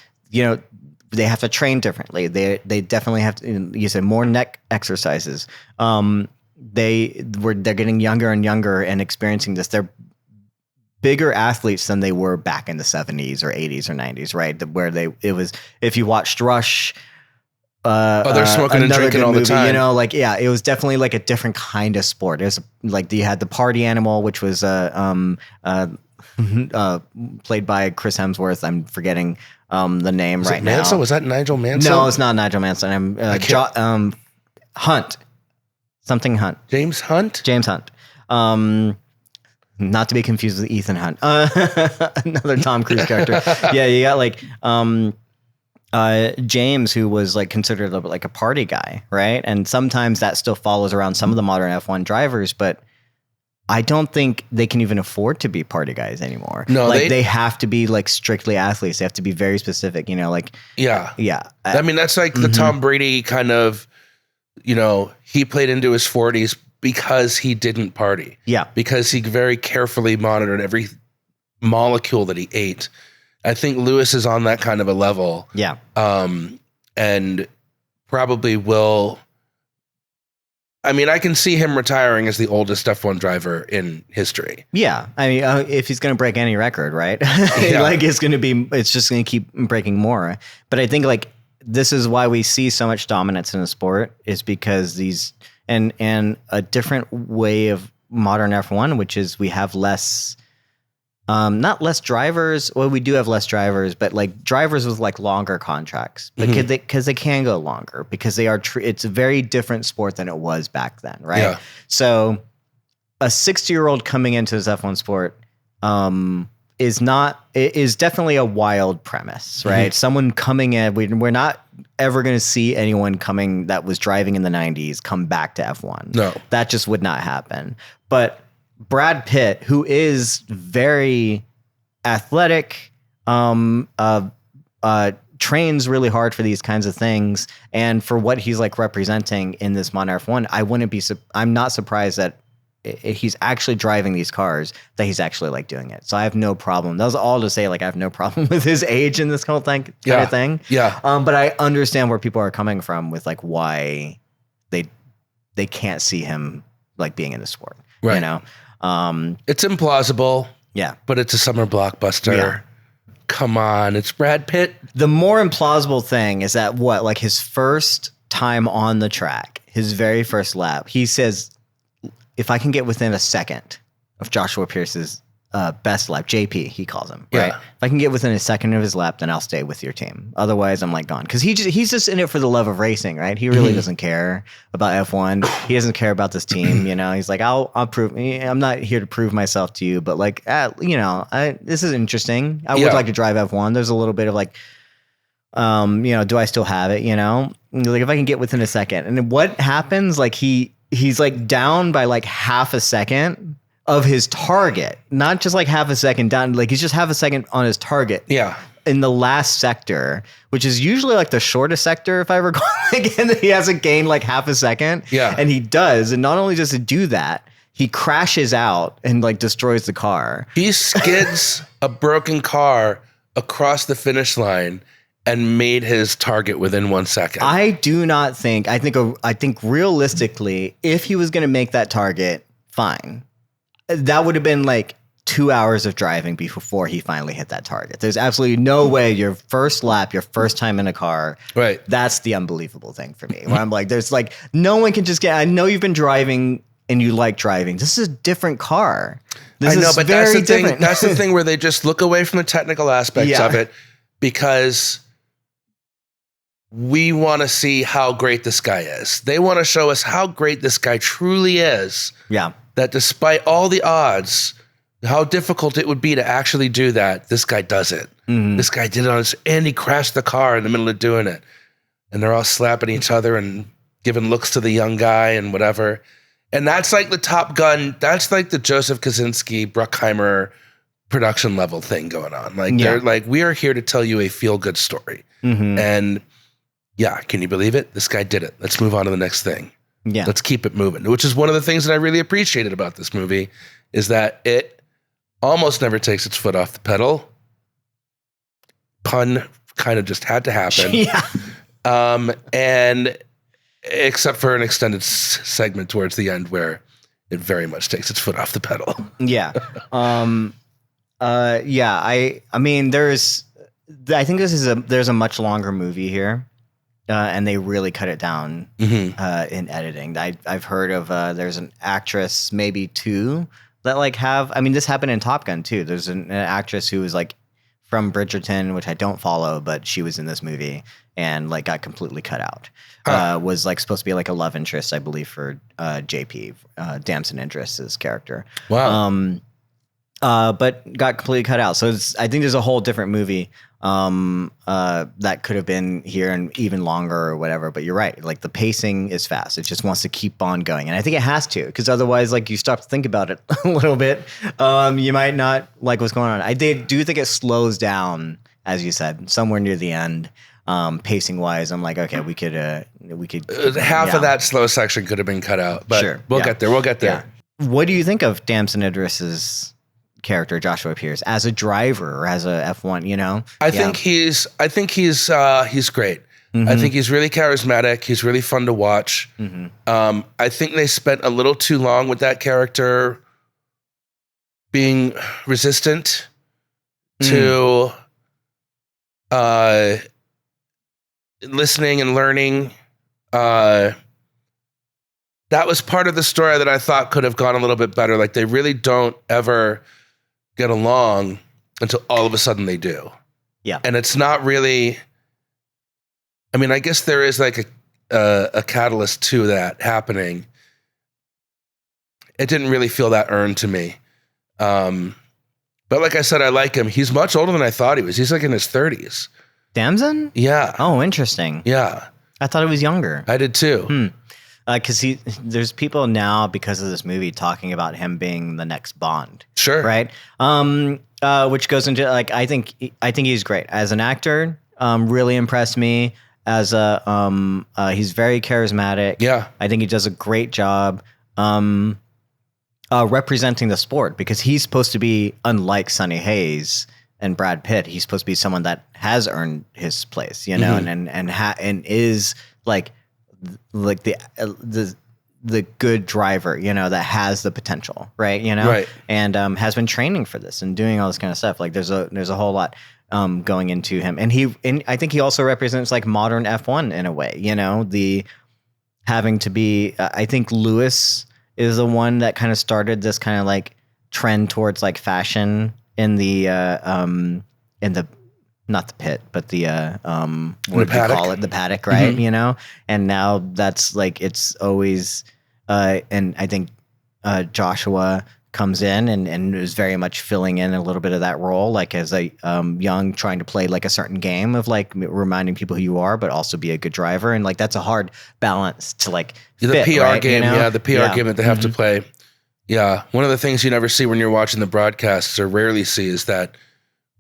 they have to train differently. They definitely have to. You said more neck exercises. They're getting younger and younger and experiencing this. They're bigger athletes than they were back in the 70s or 80s or 90s, right? Where it was, if you watched Rush, they're smoking and drinking all the time. You know, like, yeah, it was definitely like a different kind of sport. There's like, you had the party animal, which was played by Chris Hemsworth. I'm forgetting the name right now. Mansell? Was that Nigel Mansell? No, it's not Nigel Mansell. Hunt. Something Hunt. James Hunt? James Hunt. Not to be confused with Ethan Hunt. Another Tom Cruise character. Yeah, you got like James, who was like considered like a party guy, right? And sometimes that still follows around some of the modern F1 drivers, but I don't think they can even afford to be party guys anymore. No, like they have to be like strictly athletes. They have to be very specific, you know, like yeah. I mean, that's like the Tom Brady kind of, you know, he played into his 40s because he didn't party. Yeah. Because he very carefully monitored every molecule that he ate. I think Lewis is on that kind of a level. Yeah. And probably will. I mean, I can see him retiring as the oldest F1 driver in history. Yeah. I mean, if he's going to break any record, right? Like it's just going to keep breaking more. But I think like this is why we see so much dominance in the sport, is because these, and a different way of modern F1, which is we have less, not less drivers. Well, we do have less drivers, but like drivers with like longer contracts, because they can go longer, because they are. It's a very different sport than it was back then, right? Yeah. So, a 60-year-old coming into this F1 sport is definitely a wild premise, right? Someone coming in, we're not ever going to see anyone coming that was driving in the 90s come back to F1. No, that just would not happen. But Brad Pitt, who is very athletic, trains really hard for these kinds of things, and for what he's like representing in this modern F1, I'm not surprised that he's actually driving these cars, that he's actually like doing it. So I have no problem. That was all to say, like, I have no problem with his age in this whole thing, kind of thing. Yeah. But I understand where people are coming from with like why they can't see him like being in the sport. Right. You know? It's implausible. Yeah. But it's a summer blockbuster. Yeah. Come on, it's Brad Pitt. The more implausible thing is that like his first time on the track, his very first lap, he says, if I can get within a second of Joshua Pearce's best lap, JP, he calls him, right? If I can get within a second of his lap, then I'll stay with your team. Otherwise, I'm like gone. Because he's just in it for the love of racing, right? He really doesn't care about F1. He doesn't care about this team, you know? He's like, I'll prove, I'm not here to prove myself to you, but like, you know, this is interesting. I would like to drive F1. There's a little bit of like, you know, do I still have it, you know? Like if I can get within a second. And then what happens, like he's like down by like half a second of his target, not just like half a second down, like he's just half a second on his target. Yeah. In the last sector, which is usually like the shortest sector, if I recall, again, he hasn't gained like half a second. Yeah. And he does. And not only does it do that, he crashes out and like destroys the car. He skids a broken car across the finish line and made his target within 1 second. I think realistically, if he was going to make that target, fine. That would have been like 2 hours of driving before he finally hit that target. There's absolutely no way your first lap, your first time in a car. Right. That's the unbelievable thing for me. Where I'm like, there's like, no one can just I know you've been driving and you like driving. This is a different car. This I know, but that's the thing. That's the thing where they just look away from the technical aspects of it, because we want to see how great this guy is. They want to show us how great this guy truly is. Yeah. That despite all the odds, how difficult it would be to actually do that, this guy does it. Mm-hmm. This guy did it on his, and he crashed the car in the middle of doing it. And they're all slapping each other and giving looks to the young guy and whatever. And that's like the Top Gun, that's like the Joseph Kosinski, Bruckheimer production level thing going on. Like they're like, we are here to tell you a feel-good story. Mm-hmm. And yeah, can you believe it? This guy did it. Let's move on to the next thing. Yeah. Let's keep it moving, which is one of the things that I really appreciated about this movie, is that it almost never takes its foot off the pedal. Pun kind of just had to happen. Yeah. And except for an extended segment towards the end where it very much takes its foot off the pedal. Yeah. Yeah. I mean, I think there's a much longer movie here. And they really cut it down in editing. I've heard of there's an actress, maybe two, that like have. I mean, this happened in Top Gun too. There's an actress who was like from Bridgerton, which I don't follow, but she was in this movie and like got completely cut out. Was like supposed to be like a love interest, I believe, for JP, Damson Idris's character. Wow. But got completely cut out. So I think there's a whole different movie that could have been here and even longer or whatever. But you're right. Like the pacing is fast. It just wants to keep on going. And I think it has to, because otherwise, like you stop to think about it a little bit. You might not like what's going on. I do think it slows down, as you said, somewhere near the end. Pacing wise, I'm like, okay, we could half of that slow section could have been cut out, but Sure. we'll get there. We'll get there. Yeah. What do you think of Damson Idris's character, Joshua Pearce, as a driver or as a F1? You know, I think he's great. Mm-hmm. I think he's really charismatic. He's really fun to watch. Mm-hmm. I think they spent a little too long with that character being resistant to listening and learning. That was part of the story that I thought could have gone a little bit better. Like they really don't ever get along until all of a sudden they do. Yeah. And it's not really, I mean, I guess there is like a catalyst to that happening. It didn't really feel that earned to me. But like I said, I like him. He's much older than I thought he was. He's like in his 30s. Damson? Yeah. Oh, interesting. Yeah. I thought he was younger. I did too. Because there's people now because of this movie talking about him being the next Bond. Sure. Right. Which goes into like I think he's great as an actor. Really impressed me as a he's very charismatic. Yeah. I think he does a great job representing the sport, because he's supposed to be, unlike Sonny Hayes and Brad Pitt, he's supposed to be someone that has earned his place, you know, and is like the good driver, you know, that has the potential, right? You know, Right. And has been training for this and doing all this kind of stuff. Like there's a whole lot going into him, and I think he also represents like modern F1 in a way, you know, the having to be. I think Lewis is the one that kind of started this kind of like trend towards like fashion in the not the pit, but the what do you call it? The paddock, right? You know, and now that's like it's always and I think Joshua comes in and is very much filling in a little bit of that role, like as a young trying to play like a certain game of like reminding people who you are, but also be a good driver, and like that's a hard balance to like The fit, PR right? game, You know? yeah, the PR game that they have to play. Yeah, one of the things you never see when you're watching the broadcasts, or rarely see, is that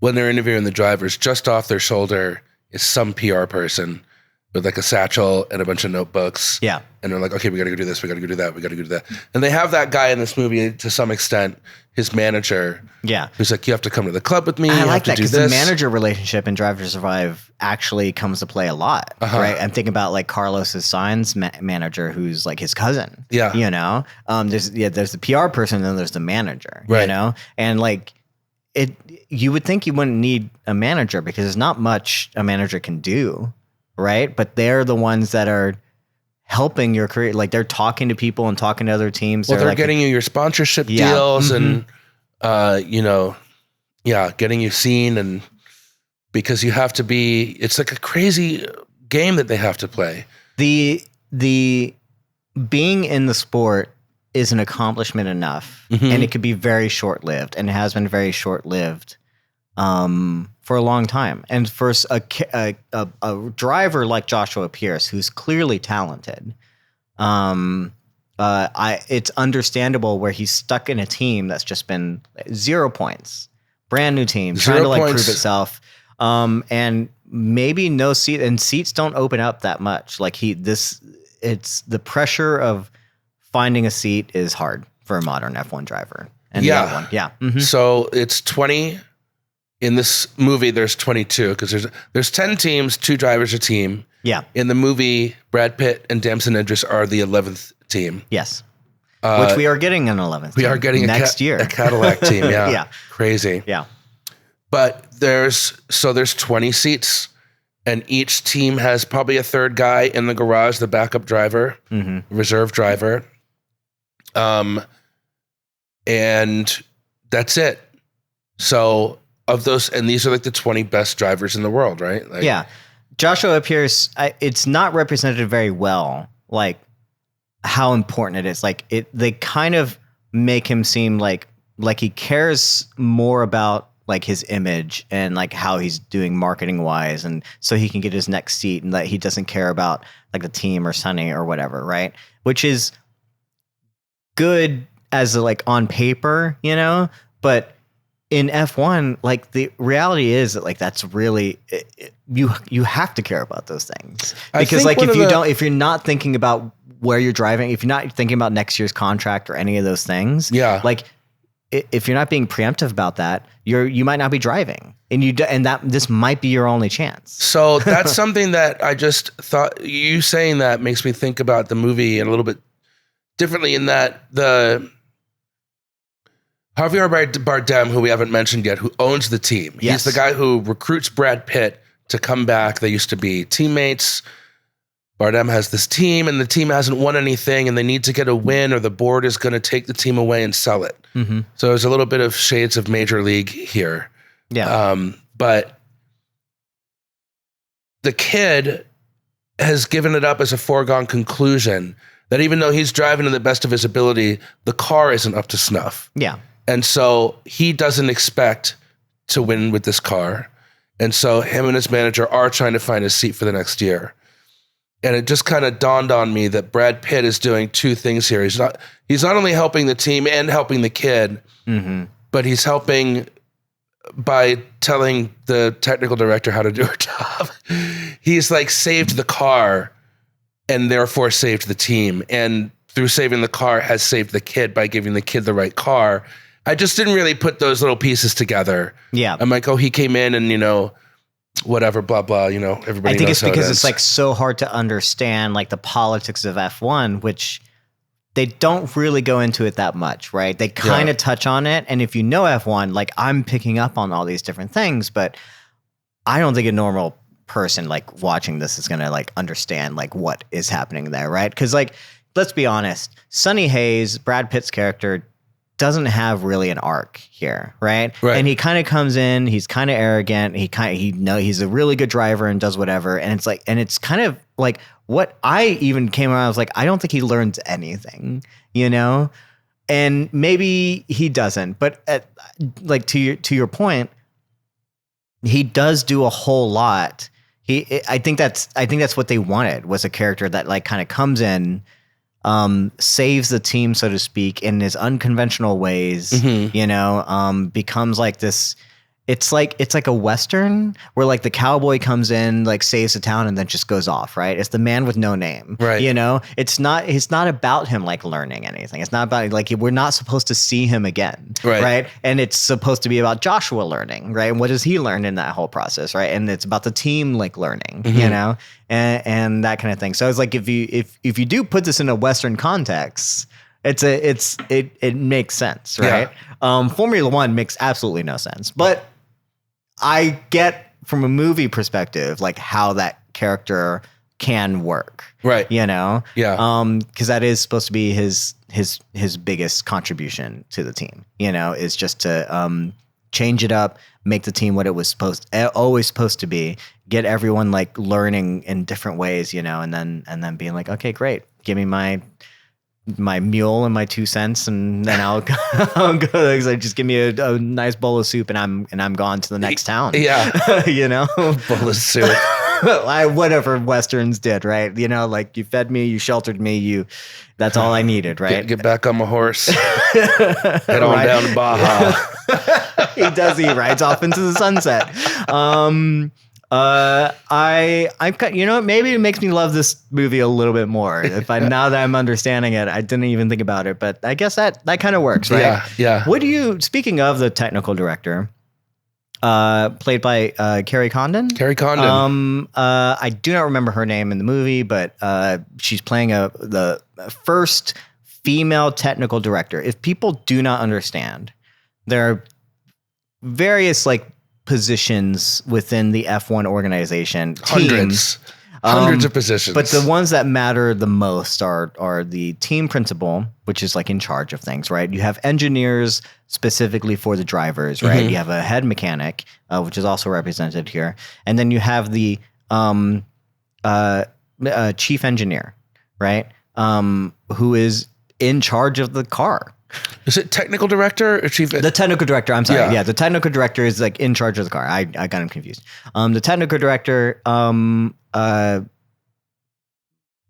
when they're interviewing the drivers, just off their shoulder is some PR person with like a satchel and a bunch of notebooks. Yeah. And they're like, okay, we got to go do this. We got to go do that. We got to go do that. And they have that guy in this movie to some extent, his manager. Yeah. Who's like, you have to come to the club with me. I you like have that, to do because the this. manager relationship in Drive to Survive actually comes to play a lot, right? I'm thinking about like Carlos's Sainz manager, who's like his cousin. Yeah. You know, there's the PR person, and then there's the manager. Right. You know, and like you would think you wouldn't need a manager because there's not much a manager can do, right? But they're the ones that are helping your career. Like they're talking to people and talking to other teams. Well, they're like getting you your sponsorship Yeah. deals and, you know, getting you seen, and because you have to be, it's like a crazy game that they have to play. the being in the sport is an accomplishment enough, and it could be very short-lived, and it has been very short-lived for a long time. And for a driver like Joshua Pearce, who's clearly talented, it's understandable where he's stuck in a team that's just been 0 points, brand new team, trying to like prove itself, and maybe no seat, and seats don't open up that much. Like it's the pressure of finding a seat is hard for a modern F1 driver. And Yeah. yeah. Mhm. So it's 20 in this movie, there's 22 because there's 10 teams, 2 drivers a team. Yeah. In the movie, Brad Pitt and Damson Idris are the 11th team. Yes. Which we are getting an 11th. We are getting next year a Cadillac team. Yeah. Yeah. Crazy. Yeah. But there's 20 seats, and each team has probably a third guy in the garage, the backup driver, reserve driver. And that's it. So of those, and these are like the 20 best drivers in the world, right? Like, yeah. Joshua Pearce, it's not represented very well, like how important it is. Like they kind of make him seem like he cares more about like his image and like how he's doing marketing wise, and so he can get his next seat, and that he doesn't care about like the team or Sonny or whatever, right? Which is good as like on paper, you know, but in F1, like the reality is that like that's really you have to care about those things, because like if you're not thinking about where you're driving, if you're not thinking about next year's contract or any of those things, like if you're not being preemptive about that, you might not be driving, and that this might be your only chance. So that's something that I just thought, you saying that makes me think about the movie a little bit differently, in that the Javier Bardem, who we haven't mentioned yet, who owns the team. Yes. He's the guy who recruits Brad Pitt to come back. They used to be teammates. Bardem has this team, and the team hasn't won anything, and they need to get a win, or the board is going to take the team away and sell it. So there's a little bit of shades of Major League here. Yeah. But the kid has given it up as a foregone conclusion that even though he's driving to the best of his ability, the car isn't up to snuff. Yeah. And so he doesn't expect to win with this car. And so him and his manager are trying to find a seat for the next year. And it just kind of dawned on me that Brad Pitt is doing two things here. He's not only helping the team and helping the kid, but he's helping by telling the technical director how to do her job. He's like saved the car and therefore saved the team. And through saving the car has saved the kid by giving the kid the right car. I just didn't really put those little pieces together. Yeah. I'm like, oh, he came in and, you know, whatever, blah, blah, you know, everybody I think knows it's because how it it's ends. like so hard to understand like the politics of F1, which they don't really go into it that much, right? They kind of touch on it. And if you know F1, like I'm picking up on all these different things, but I don't think a normal person like watching this is going to like understand like what is happening there, right? Because like, let's be honest, Sonny Hayes, Brad Pitt's character, doesn't have really an arc here, right? And he kind of comes in, he's kind of arrogant, he's a really good driver and does whatever, and it's kind of like what I even came around, I was like, I don't think he learns anything, you know? And maybe he doesn't, but like to your point, he does do a whole lot. I think that's what they wanted, was a character that like kind of comes in, saves the team, so to speak, in his unconventional ways, you know, becomes like this. It's like a Western where like the cowboy comes in, like saves the town and then just goes off, right? It's the man with no name, right? You know, it's not about him like learning anything. It's not about like, we're not supposed to see him again, right? And it's supposed to be about Joshua learning, right? And what does he learn in that whole process, right? And it's about the team like learning, you know, and that kind of thing. So it's like if you do put this in a Western context, it makes sense, right? Formula One makes absolutely no sense, but I get from a movie perspective like how that character can work, right? You know, because that is supposed to be his biggest contribution to the team. You know, is just to change it up, make the team what it was always supposed to be, get everyone like learning in different ways, you know, and then being like, okay, great, give me my mule and my 2 cents, and then I'll go. Like, just give me a nice bowl of soup, and I'm gone to the next town. Yeah, you know, bowl of soup. Whatever Westerns did, right? You know, like you fed me, you sheltered me, that's all I needed, right? Get back on my horse. Head on down to Baja. He does. He rides off into the sunset. You know, maybe it makes me love this movie a little bit more. Now that I'm understanding it, I didn't even think about it, but I guess that kind of works, right? Yeah. Speaking of the technical director, played by Carrie Condon. Carrie Condon. I do not remember her name in the movie, but she's playing the first female technical director. If people do not understand, there are various like positions within the F1 organization. Teams, Hundreds of positions. but the ones that matter the most are the team principal, which is like in charge of things, right? You have engineers specifically for the drivers, right? You have a head mechanic, which is also represented here. And then you have the chief engineer, right? Who is in charge of the car. Is it technical director or chief? The technical director, I'm sorry. Yeah, the technical director is like in charge of the car. I got him confused. The technical director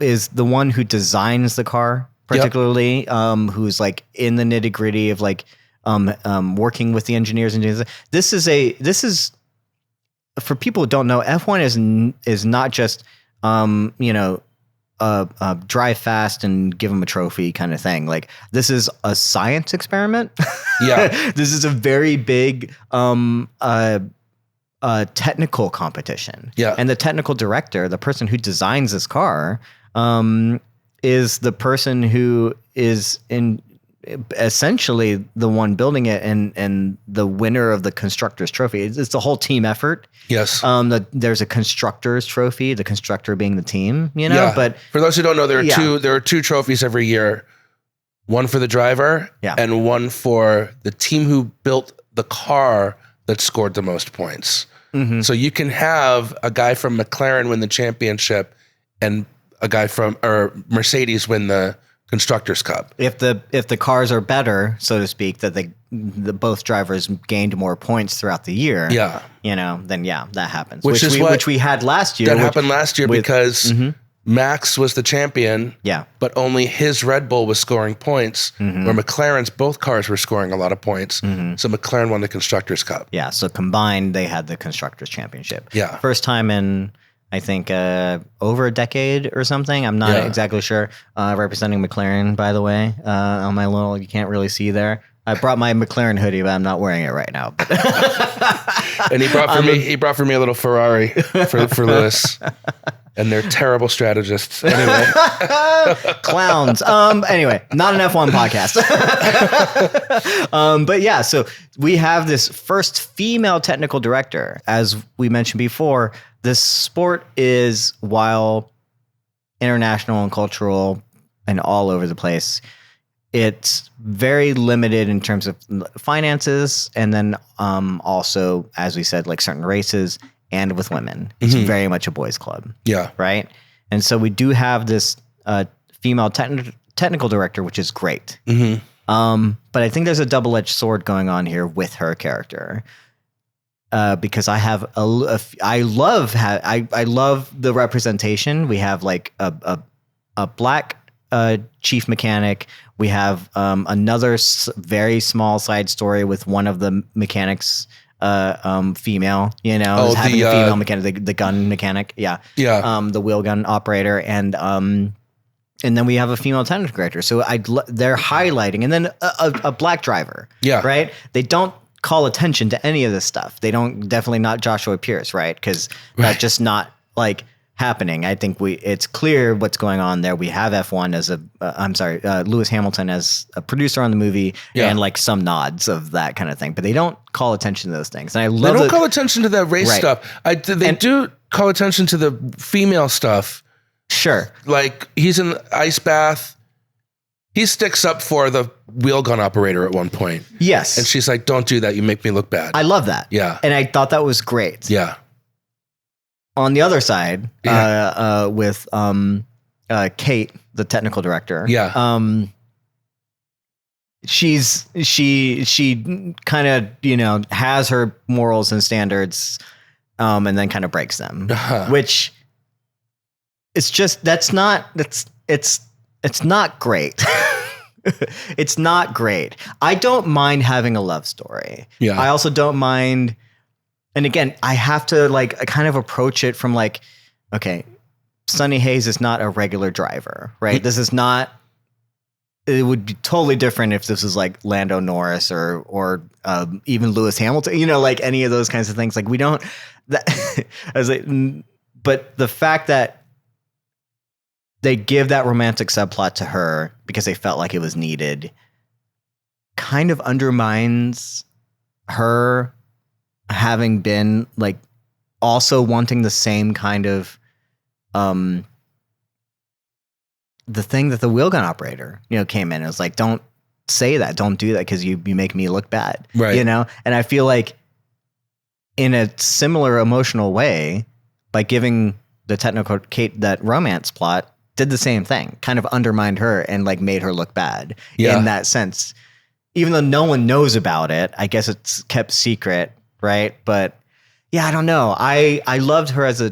is the one who designs the car, particularly, who's like in the nitty gritty of like working with the engineers and doing this. This is for people who don't know, F1 is not just drive fast and give them a trophy kind of thing. Like this is a science experiment. Yeah. This is a very big technical competition. Yeah. And the technical director, the person who designs this car, is the person who is essentially the one building it and the winner of the constructor's trophy. It's a whole team effort. Yes. There's a constructor's trophy, the constructor being the team, but for those who don't know, there are two trophies every year, one for the driver and one for the team who built the car that scored the most points. So you can have a guy from McLaren win the championship and a guy from Mercedes win the Constructors' Cup. If the cars are better, so to speak, that the both drivers gained more points throughout the year. Yeah, then that happens. Which we had last year. That happened last year because Max was the champion. Yeah, but only his Red Bull was scoring points, where McLaren's both cars were scoring a lot of points. So McLaren won the Constructors' Cup. Yeah, so combined they had the Constructors' Championship. Yeah, first time in, I think, over a decade or something. I'm not exactly sure. Representing McLaren, by the way, on my little, you can't really see there. I brought my McLaren hoodie, but I'm not wearing it right now. And he brought for me a little Ferrari for Lewis. And they're terrible strategists. Anyway. Clowns. Anyway, not an F1 podcast. But yeah, so we have this first female technical director. As we mentioned before, this sport is, while international and cultural and all over the place, it's very limited in terms of finances. And then also, as we said, like certain races and with women. It's very much a boys' club. Yeah. Right? And so we do have this female technical director, which is great. But I think there's a double-edged sword going on here with her character. Because I love the representation. We have like a black chief mechanic. We have another very small side story with one of the mechanics female, having a female mechanic, the gun mechanic. Yeah. The wheel gun operator. And then we have a female technical director. So they're highlighting, and then a black driver. Yeah. Right. They don't call attention to any of this stuff. They don't, definitely not Joshua Pearce. Right. Cause that's just not like happening. I think it's clear what's going on there. We have F1 as Lewis Hamilton as a producer on the movie, and like some nods of that kind of thing, but they don't call attention to those things. And they don't call attention to that race stuff. They do call attention to the female stuff. Sure. Like he's in the ice bath. He sticks up for the wheel gun operator at one point. Yes. And she's like, "Don't do that. You make me look bad." I love that. Yeah. And I thought that was great. Yeah. On the other side, with Kate, the technical director, she kind of has her morals and standards, and then kind of breaks them, which it's just it's not great. It's not great. I don't mind having a love story. Yeah. I also don't mind. And again, I have to kind of approach it from okay, Sonny Hayes is not a regular driver, right? This is not it would be totally different if this was like Lando Norris or even Lewis Hamilton, like any of those kinds of things. Like we don't, I was like, but the fact that they give that romantic subplot to her because they felt like it was needed kind of undermines her having been like also wanting the same kind of, the thing that the wheel gun operator, came in and was like, don't say that, don't do that, because you make me look bad, right? And I feel like in a similar emotional way, by giving the technical Kate that romance plot, did the same thing, kind of undermined her and like made her look bad in that sense. Even though no one knows about it, I guess it's kept secret, right? But yeah, I don't know. I loved her as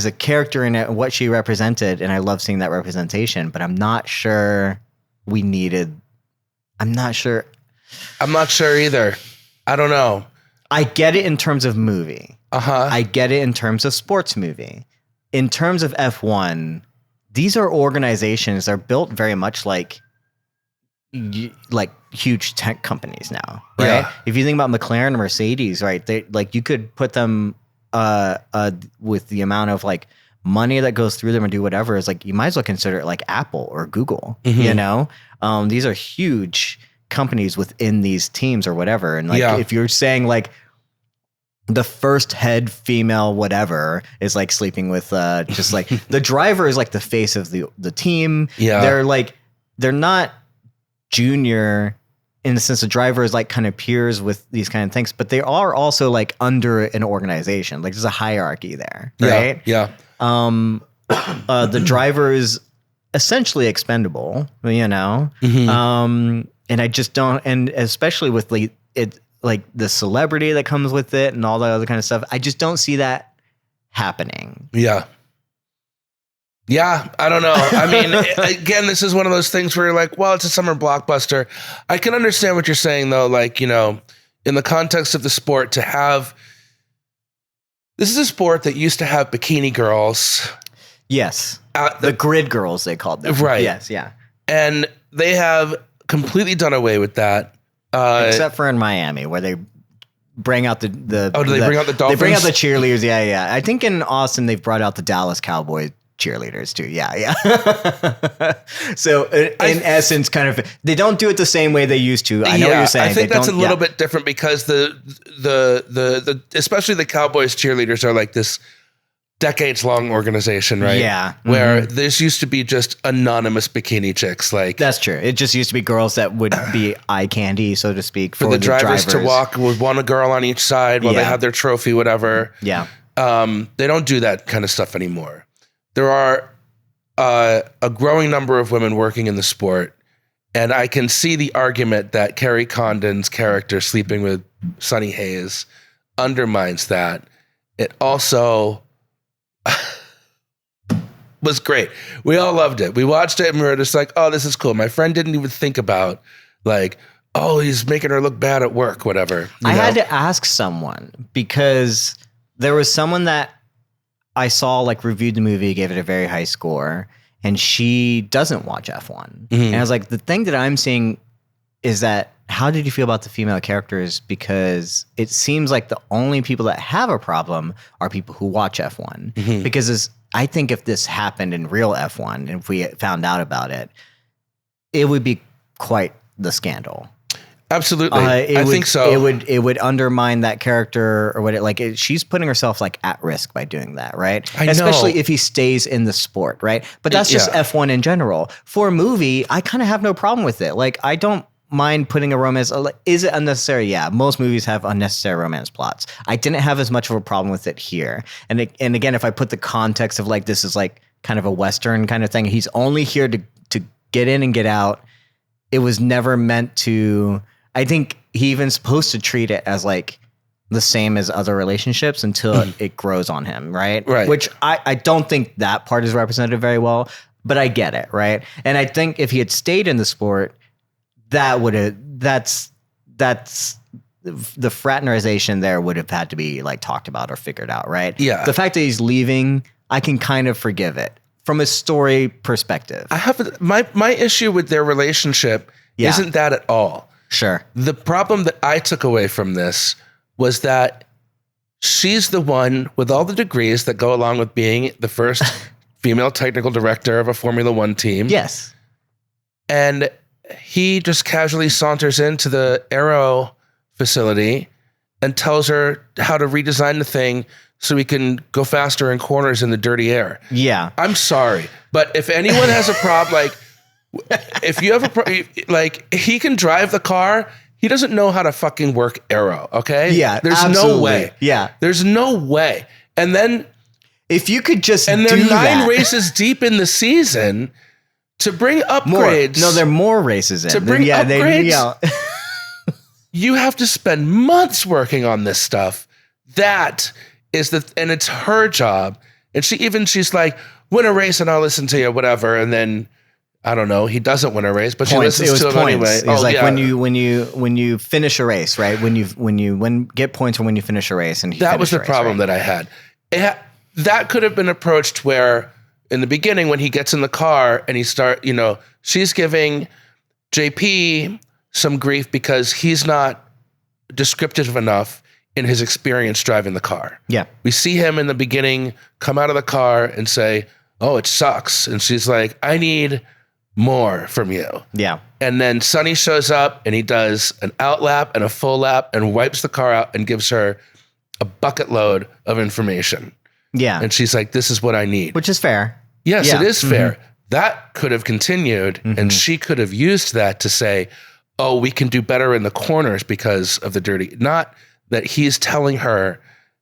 a character and what she represented, and I love seeing that representation, but I'm not sure I'm not sure either. I don't know. I get it in terms of movie. Uh-huh. I get it in terms of sports movie. In terms of F1, these are organizations that are built very much like huge tech companies now, right? Yeah. If you think about McLaren and Mercedes, right? They like, you could put them with the amount of like money that goes through them and do whatever, is like, you might as well consider it like Apple or Google, these are huge companies within these teams or whatever. And like, if you're saying like the first head female whatever is like sleeping with just like the driver is like the face of the team. Yeah. They're not junior in the sense the driver is like kind of peers with these kind of things, but they are also like under an organization. Like there's a hierarchy there, right? Yeah. The driver is essentially expendable, and I just don't, and especially with like the celebrity that comes with it and all that other kind of stuff, I just don't see that happening. Yeah. Yeah, I don't know. I mean, again, this is one of those things where you're like, well, it's a summer blockbuster. I can understand what you're saying, though. Like, in the context of the sport, this is a sport that used to have bikini girls. Yes. The grid girls, they called them. Right. Yes, yeah. And they have completely done away with that. Except for in Miami, where they bring out the bring out the Dolphins? They bring out the cheerleaders, yeah. I think in Austin, they've brought out the Dallas Cowboys cheerleaders too. Yeah. So in essence, kind of, they don't do it the same way they used to. I know what you're saying. I think that's a little bit different because the especially the Cowboys cheerleaders are like this decades long organization, right? Yeah. Where this used to be just anonymous bikini chicks. Like, that's true. It just used to be girls that would be eye candy, so to speak, for the drivers to walk with one girl on each side while they have their trophy, whatever. Yeah. They don't do that kind of stuff anymore. There are a growing number of women working in the sport, and I can see the argument that Kerry Condon's character sleeping with Sonny Hayes undermines that. It also was great. We all loved it. We watched it and we were just like, oh, this is cool. My friend didn't even think about like, oh, he's making her look bad at work, whatever. I had to ask someone because there was someone that I saw like reviewed the movie, gave it a very high score, and she doesn't watch F1. And I was like, the thing that I'm seeing is that, how did you feel about the female characters? Because it seems like the only people that have a problem are people who watch F1. Because I think if this happened in real F1, and if we found out about it, it would be quite the scandal. Absolutely. I think so. It would undermine that character or what she's putting herself like at risk by doing that, right? Especially if he stays in the sport, right? But that's just F1 in general. For a movie, I kind of have no problem with it. Like, I don't mind putting a romance. Is it unnecessary? Yeah. Most movies have unnecessary romance plots. I didn't have as much of a problem with it here. And again, if I put the context of like, this is like kind of a Western kind of thing, he's only here to get in and get out. It was never meant to, I think he even supposed to treat it as like the same as other relationships until it grows on him, right? Right. Which I don't think that part is represented very well, but I get it, right? And I think if he had stayed in the sport, that's the fraternization there would have had to be like talked about or figured out, right? Yeah. The fact that he's leaving, I can kind of forgive it. from a story perspective. I have my issue with their relationship Yeah. isn't that at all. Sure. The problem that I took away from this was that she's the one with all the degrees that go along with being the first female technical director of a Formula One team. Yes. And he just casually saunters into the aero facility and tells her how to redesign the thing so we can go faster in corners in the dirty air. Yeah. I'm sorry, but if anyone has a problem, like if you have like he can drive the car, he doesn't know how to fucking work aero. Okay. Yeah. There's absolutely. no way. Yeah. There's no way. And then, If you could just and do they're 9 that. races deep in the season to bring upgrades. No, there are more races in. To bring upgrades? Yeah. You have to spend months working on this stuff. That is and it's her job. And she's like, win a race and I'll listen to you, whatever. And then I don't know, he doesn't win a race, but she Points. It listens was to him points. anyway. It was like when you finish a race, right? When you get points when you finish a race, and that was the problem that I had. That could have been approached where in the beginning when he gets in the car and she's giving JP some grief because he's not descriptive enough in his experience driving the car. Yeah. We see him in the beginning come out of the car and say, "Oh, it sucks." And she's like, "I need more from you." Yeah. And then Sonny shows up and he does an out lap and a full lap and wipes the car out and gives her a bucket load of information. Yeah. And she's like, "This is what I need." Which is fair. Yes, Yeah. it is fair. That could have continued and she could have used that to say, "Oh, we can do better in the corners because of the dirty." Not that he's telling her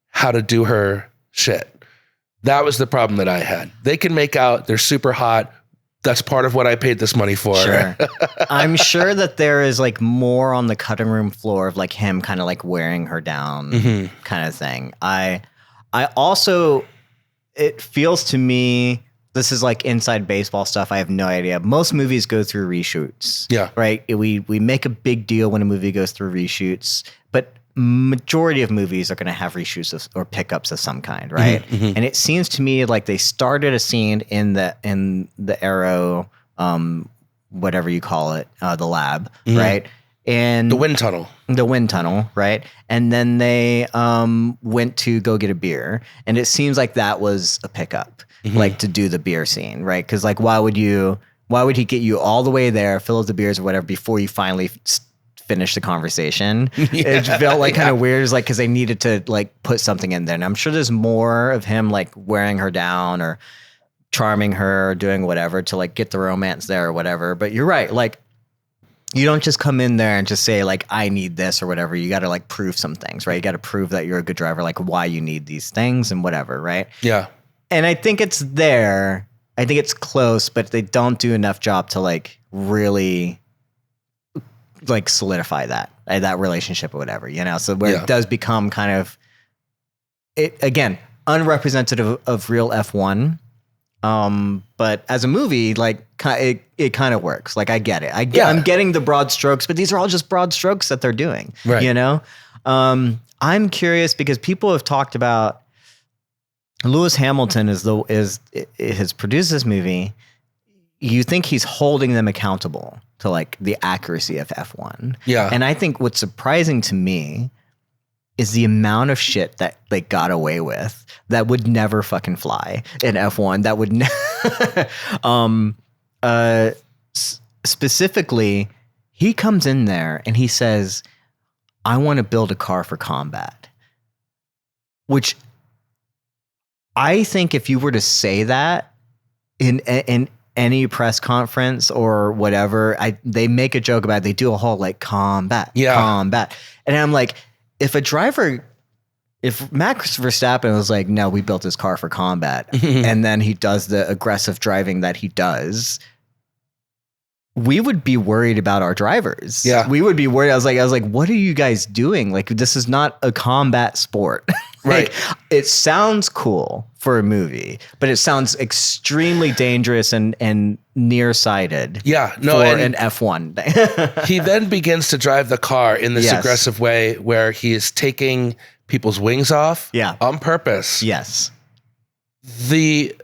how to do her shit. That was the problem that I had. They can make out, they're super hot. That's part of what I paid this money for. Sure. I'm sure that there is like more on the cutting room floor of like him kind of like wearing her down kind of thing. I also, it feels to me, this is like inside baseball stuff. I have no idea. Most movies go through reshoots. Yeah. Right. We make a big deal when a movie goes through reshoots, but majority of movies are going to have reshoots or pickups of some kind, right? And it seems to me like they started a scene in the aero, whatever you call it, the lab, right? And The wind tunnel, right? And then they went to go get a beer, and it seems like that was a pickup, like to do the beer scene, right? Because like, why would he get you all the way there, fill up the beers or whatever before you finally finish the conversation? It felt like kind of weird. It's like because they needed to like put something in there, and I'm sure there's more of him like wearing her down or charming her or doing whatever to like get the romance there or whatever. But you're right, like you don't just come in there and just say like I need this or whatever. You got to like prove some things, right? You got to prove that you're a good driver, like why you need these things and whatever, right? Yeah. And I think it's there. I think it's close, but they don't do enough job to like really like solidify that relationship or whatever, you know? So where it does become kind of, it again, unrepresentative of real F1. But as a movie, like it kind of works. Like I get it. I'm getting the broad strokes, but these are all just broad strokes that they're doing, right. You know? I'm curious because people have talked about Lewis Hamilton has produced this movie. You think he's holding them accountable to like the accuracy of F1. Yeah. And I think what's surprising to me is the amount of shit that they got away with that would never fucking fly in F1. That would specifically, he comes in there and he says, "I want to build a car for combat," which I think if you were to say that in any press conference or whatever, they make a joke about it. They do a whole like combat. And I'm like, if Max Verstappen was like, "No, we built this car for combat," and then he does the aggressive driving that he does, we would be worried about our drivers. Yeah. We would be worried. I was like, what are you guys doing? Like, this is not a combat sport. Right. It sounds cool for a movie, but it sounds extremely dangerous and nearsighted. Yeah. No, for and an F1. he then begins to drive the car in this aggressive way where he is taking people's wings off Yeah. on purpose. Yes. The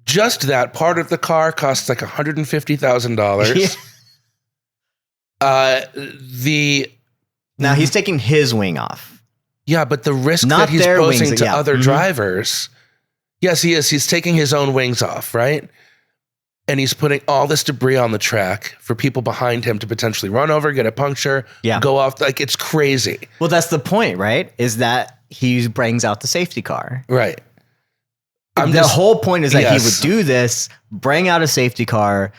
Just that part of the car costs like $150,000. Now he's taking his wing off. Yeah, but the risk Not that he's their posing wings, to yeah. other drivers. Yes, he is. He's taking his own wings off, right? And he's putting all this debris on the track for people behind him to potentially run over, get a puncture, go off. Like, it's crazy. Well, that's the point, right? Is that he brings out the safety car. Right. The whole point is that he would do this, bring out a safety car,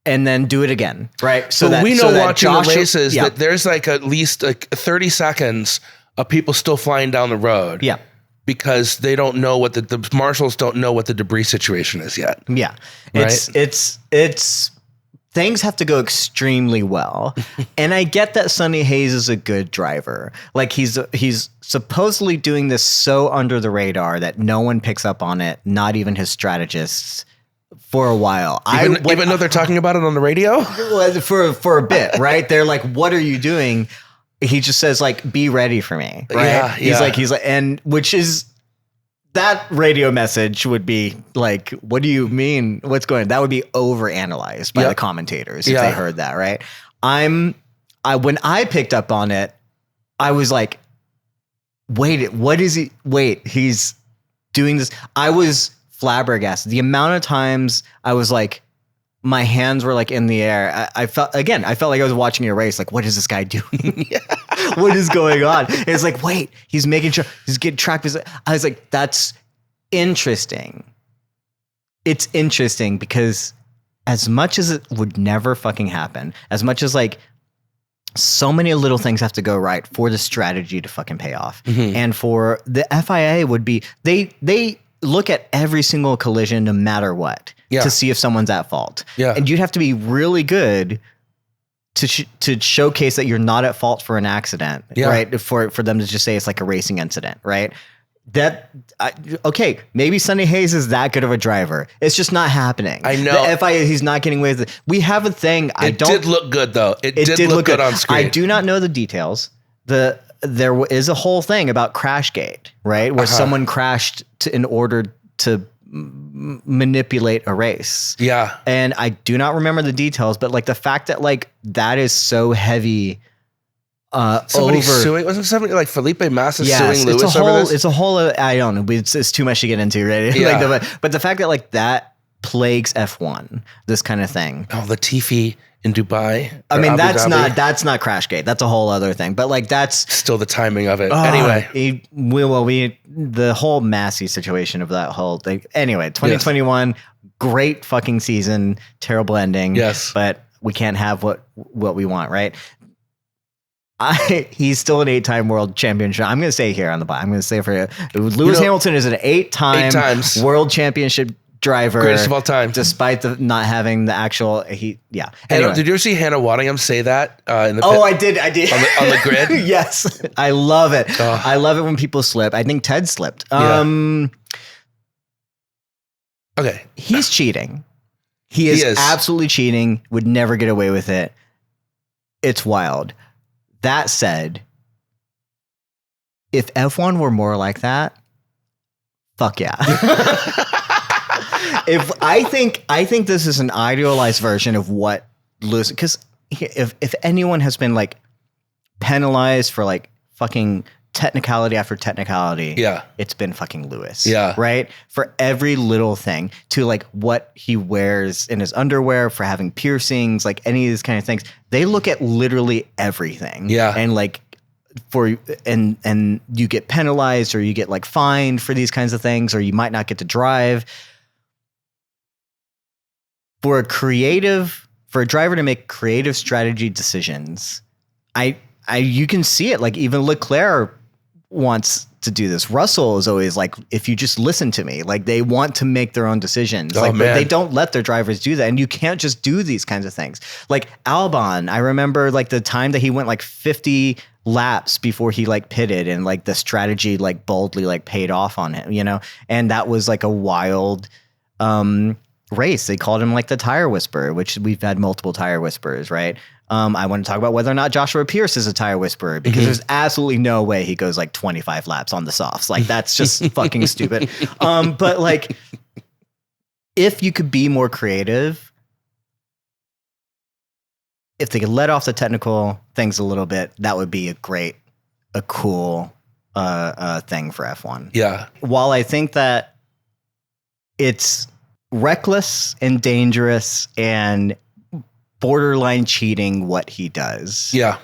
and then do it again, right? So that we know watching the races that there's like at least like 30 seconds of people still flying down the road. Yeah. Because they don't know what the marshals don't know what the debris situation is yet. Yeah. Right? It's things have to go extremely well. And I get that Sonny Hayes is a good driver. Like he's supposedly doing this so under the radar that no one picks up on it, not even his strategists for a while. Even though they're talking about it on the radio? For a bit, right? They're like, what are you doing? He just says like, be ready for me. Right. Yeah, he's like, and which is that radio message would be like, what do you mean? What's going on? That would be overanalyzed by the commentators if they heard that. Right. When I picked up on it, I was like, wait, what is he? Wait, he's doing this. I was flabbergasted. The amount of times I was like, my hands were like in the air. I felt like I was watching a race. Like, what is this guy doing? What is going on? It's like, wait, he's making sure he's getting track. I was like, that's interesting. It's interesting because as much as it would never fucking happen, as much as like so many little things have to go right for the strategy to fucking pay off. And for the FIA would be, they look at every single collision no matter what to see if someone's at fault. Yeah. And you'd have to be really good to showcase that you're not at fault for an accident, right? For them to just say it's like a racing incident, right? Okay, maybe Sonny Hayes is that good of a driver. It's just not happening. I know. The FIA, he's not getting away with it. We have a thing. It did look good, though. It did look good on screen. I do not know the details. There is a whole thing about Crashgate, right? Where someone crashed in order to manipulate a race. Yeah. And I do not remember the details, but like the fact that like that is so heavy. Somebody suing, wasn't somebody like Felipe Massa suing Lewis over this? It's a whole, I don't know, it's too much to get into, right? Yeah. Like but the fact that like that plagues F1, this kind of thing. Oh, Latifi in Dubai. I mean, that's not Crashgate. That's a whole other thing. But like that's still the timing of it. Anyway, the whole Massey situation of that whole thing. Anyway, 2021, great fucking season, terrible ending. Yes, but we can't have what we want, right? He's still an 8-time world championship. I'm going to say here on the bottom. I'm going to say for you, Lewis Hamilton is an 8-time world championship driver, greatest of all time, despite the not having the actual. Anyway. Did you ever see Hannah Waddingham say that in the pit? I did on the grid. Yes, I love it. I love it when people slip. I think Ted slipped. Okay, he's cheating. He is absolutely cheating. Would never get away with it. It's wild. That said, if F1 were more like that, fuck yeah. I think this is an idealized version of what Lewis, because if anyone has been like penalized for like fucking technicality after technicality, it's been fucking Lewis. Yeah. Right? For every little thing, to like what he wears in his underwear, for having piercings, like any of these kind of things. They look at literally everything. Yeah. And like and you get penalized or you get like fined for these kinds of things, or you might not get to drive. For a driver to make creative strategy decisions, you can see it. Like even Leclerc wants to do this. Russell is always like, if you just listen to me, like they want to make their own decisions. But they don't let their drivers do that. And you can't just do these kinds of things. Like Albon, I remember like the time that he went like 50 laps before he like pitted, and like the strategy like boldly like paid off on him, you know? And that was like a wild race. They called him like the tire whisperer, which we've had multiple tire whisperers, right? I want to talk about whether or not Joshua Pearce is a tire whisperer, because there's absolutely no way he goes like 25 laps on the softs. Like that's just fucking stupid. But like if you could be more creative, if they could let off the technical things a little bit, that would be a cool thing for F1. Yeah. While I think that it's reckless and dangerous and borderline cheating what he does. Yeah.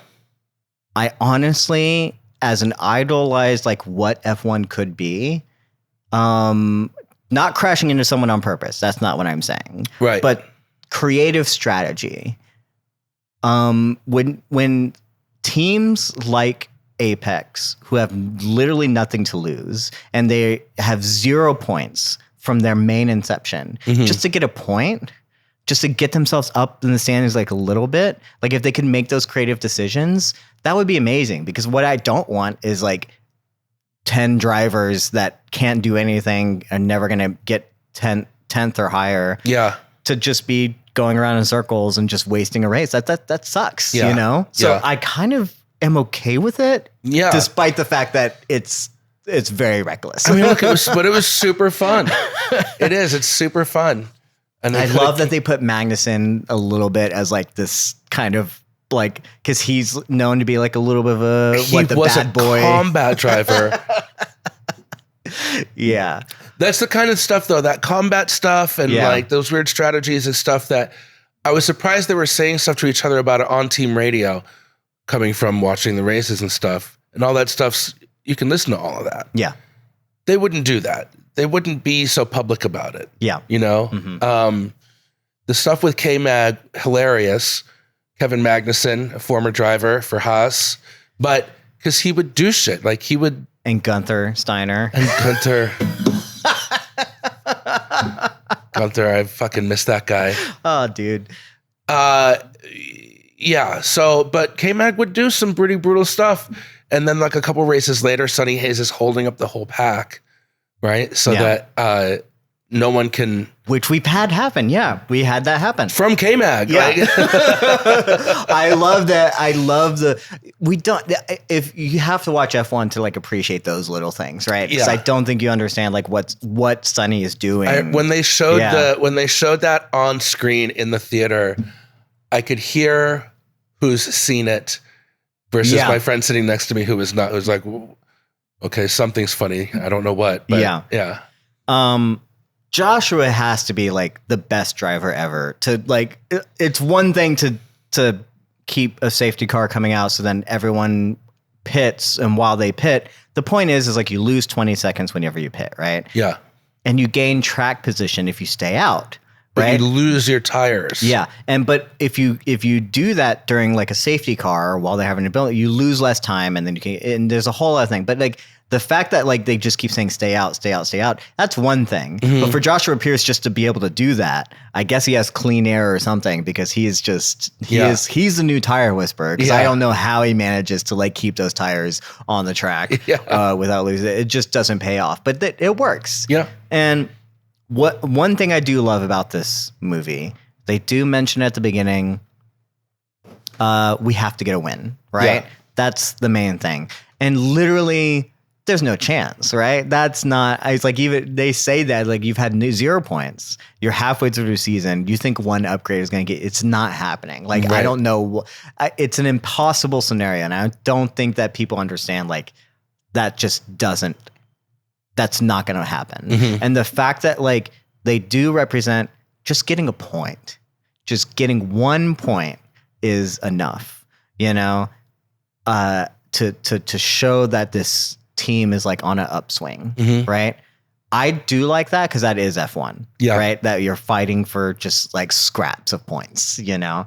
I honestly, as an idolized like what F1 could be, not crashing into someone on purpose. That's not what I'm saying. Right. But creative strategy. When teams like Apex, who have literally nothing to lose, and they have 0 points from their main inception, just to get a point, just to get themselves up in the standings like a little bit, like if they could make those creative decisions, that would be amazing. Because what I don't want is like 10 drivers that can't do anything, are never going to get 10th or higher. Yeah. To just be going around in circles and just wasting a race. That sucks, you know? So I kind of am okay with it. Yeah. Despite the fact that it's very reckless. I mean, look, it was super fun. It is. It's super fun. And I love that they put Magnussen a little bit as like this kind of like, because he's known to be like a little bit of the bad boy combat driver. Yeah. That's the kind of stuff though, that combat stuff and like those weird strategies and stuff that I was surprised they were saying stuff to each other about it on team radio, coming from watching the races and stuff, and all that stuff's, you can listen to all of that. Yeah. They wouldn't do that. They wouldn't be so public about it. Yeah. You know? The stuff with K-Mag, hilarious. Kevin Magnussen, a former driver for Haas, but because he would do shit. Like he would. And Gunther Steiner. And Gunther. Gunther, I fucking miss that guy. Oh, dude. Yeah. So, but K-Mag would do some pretty brutal stuff. And then like a couple races later, Sonny Hayes is holding up the whole pack, right? So that no one can. Which we've had happen. Yeah, we had that happen. From K-Mag. Yeah. I love that. I love we don't, if you have to watch F1 to like appreciate those little things, right? Because I don't think you understand like what Sonny is doing. When they showed that on screen in the theater, I could hear who's seen it versus my friend sitting next to me who was not, who's like, okay, something's funny. I don't know what. But yeah. Joshua has to be like the best driver ever. To like, it's one thing to keep a safety car coming out, so then everyone pits, and while they pit, the point is like you lose 20 seconds whenever you pit, right? Yeah. And you gain track position if you stay out, but right? you lose your tires. Yeah, but if you do that during like a safety car while they're having a build, you lose less time, and then you can. And there's a whole other thing, but like. The fact that like they just keep saying stay out, that's one thing. But for Joshua Pearce just to be able to do that, I guess he has clean air or something, because he's the new tire whisperer. Because I don't know how he manages to like keep those tires on the track without losing it. It just doesn't pay off, but it works. Yeah. And one thing I do love about this movie, they do mention at the beginning, we have to get a win, right? Yeah. That's the main thing. And literally, there's no chance, right? That's not, it's like, even they say that like you've had 0 points, you're halfway through the season, you think one upgrade is going to get, it's not happening. Like, I don't know. It's an impossible scenario. And I don't think that people understand like that that's not going to happen. And the fact that like they do represent just getting a point, just getting 1 point is enough, you know, to show that this team is like on an upswing, right? I do like that because that is F1, right? That you're fighting for just like scraps of points, you know?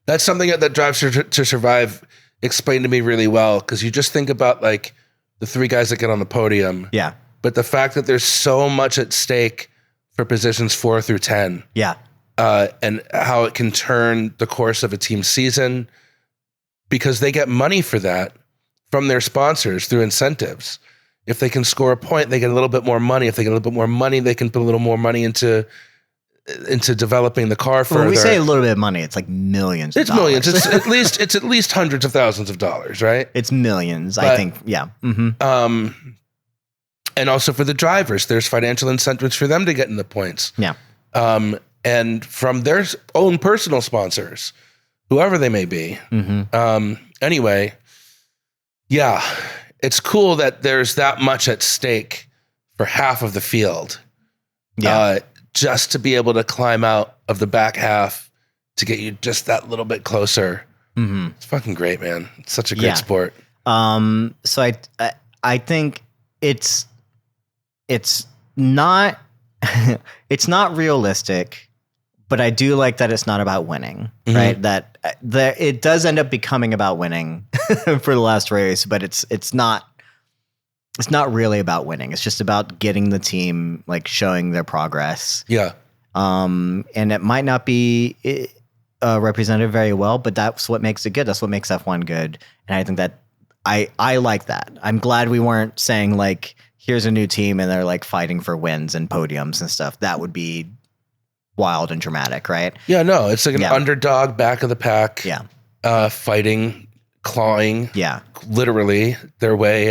That's something that Drive to Survive explained to me really well, because you just think about like the 3 guys that get on the podium. Yeah. But the fact that there's so much at stake for positions 4 through 10. Yeah. And how it can turn the course of a team's season, because they get money for that from their sponsors through incentives. If they can score a point, they get a little bit more money. If they get a little bit more money, they can put a little more money into developing the car further. When we say a little bit of money, it's like millions. It's millions. It's at least hundreds of thousands of dollars, right? It's millions, I think. Yeah. And also for the drivers, there's financial incentives for them to get in the points. Yeah. and from their own personal sponsors, whoever they may be. Anyway, yeah, it's cool that there's that much at stake for half of the field. Yeah. Just to be able to climb out of the back half to get you just that little bit closer. It's fucking great, man. It's such a great sport. So I think it's not it's not realistic, but I do like that it's not about winning, right? That it does end up becoming about winning for the last race, but it's not really about winning. It's just about getting the team like showing their progress. Yeah. And it might not be represented very well, but that's what makes it good. That's what makes F1 good. And I think that I like that. I'm glad we weren't saying like, here's a new team and they're like fighting for wins and podiums and stuff. That would be wild and dramatic, right? Yeah, no, it's like an underdog, back of the pack. Yeah. Fighting, clawing. Yeah. Literally their way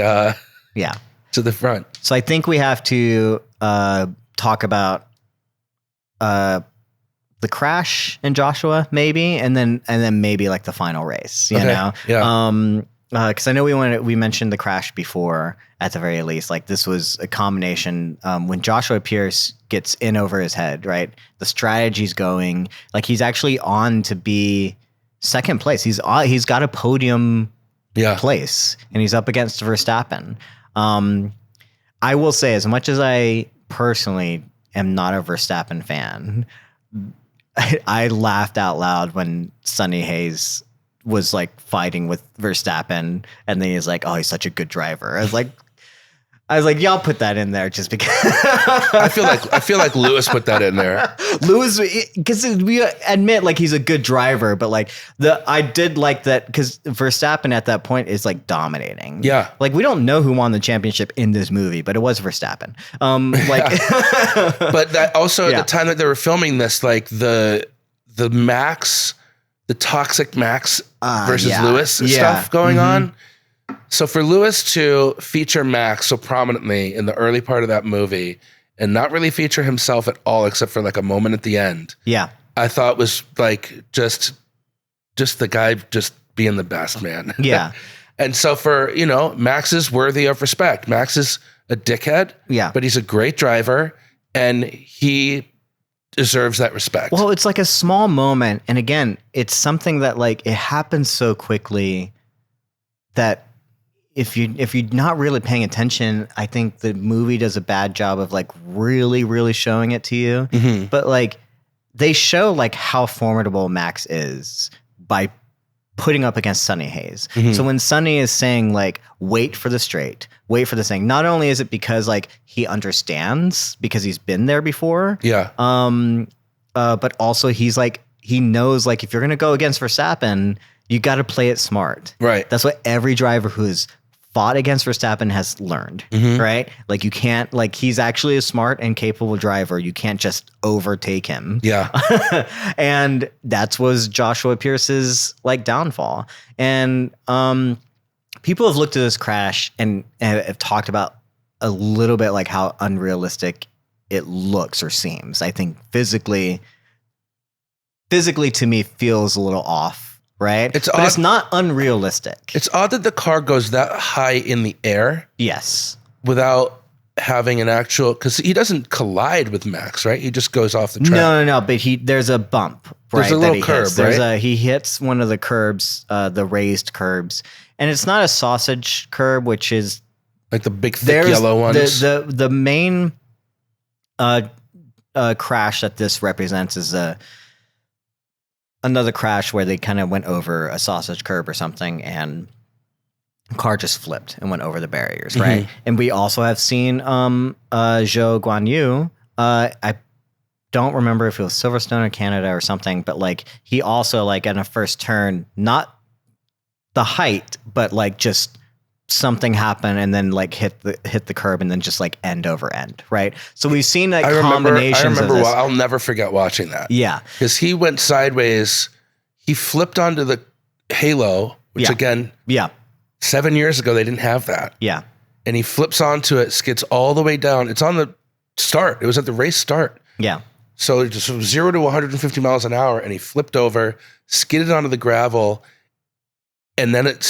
to the front. So I think we have to talk about the crash in Joshua, maybe, and then maybe like the final race, you know? Yeah. Because I know we mentioned the crash before at the very least. Like this was a combination when Joshua Pearce gets in over his head, right? The strategy's going, like he's actually on to be second place. He's got a podium place, and he's up against Verstappen. I will say, as much as I personally am not a Verstappen fan, I laughed out loud when Sonny Hayes was like fighting with Verstappen, and then he's like, "Oh, he's such a good driver." I was like, y'all put that in there just because. I feel like Lewis put that in there. Lewis, because we admit like he's a good driver, but like I did like that because Verstappen at that point is like dominating. Yeah, like we don't know who won the championship in this movie, but it was Verstappen. But that also at the time that they were filming this, like the Max, the toxic Max versus Lewis stuff going on. So for Lewis to feature Max so prominently in the early part of that movie and not really feature himself at all, except for like a moment at the end. Yeah. I thought was like, just the guy just being the best, man. Yeah. And so for, Max is worthy of respect. Max is a dickhead. Yeah. But he's a great driver and he deserves that respect. Well, it's like a small moment. And again, it's something that like it happens so quickly that if you're not really paying attention, I think the movie does a bad job of like really, really showing it to you. Mm-hmm. But like they show like how formidable Max is by putting up against Sonny Hayes. Mm-hmm. So when Sonny is saying like, wait for the straight, wait for the thing, not only is it because like he understands because he's been there before. Yeah. But also he's like, he knows like if you're going to go against Verstappen, you got to play it smart. Right. That's what every driver who's fought against Verstappen has learned, right? Like you can't, like he's actually a smart and capable driver. You can't just overtake him. Yeah. And that was Joshua Pearce's like downfall. And people have looked at this crash and have talked about a little bit like how unrealistic it looks or seems. I think physically to me feels a little off. Right? But it's not unrealistic. It's odd that the car goes that high in the air. Yes. Without having an actual, because he doesn't collide with Max, right? He just goes off the track. No. But there's a bump, right? There's a little curb, right? He hits one of the curbs, the raised curbs, and it's not a sausage curb, which is like the big thick yellow ones. The main crash that this represents is another crash where they kind of went over a sausage curb or something and the car just flipped and went over the barriers, right? And we also have seen Zhou Guan Yu. I don't remember if it was Silverstone or Canada or something, but like he also like in a first turn, not the height, but like just something happened and then like hit the curb and then just like end over end, right? So we've seen like combinations. I remember. I'll never forget watching that. Yeah, because he went sideways. He flipped onto the halo, which again, 7 years ago they didn't have that. Yeah, and he flips onto it, skids all the way down. It's on the start. It was at the race start. Yeah, So just from 0 to 150 miles an hour, and he flipped over, skidded onto the gravel, and then it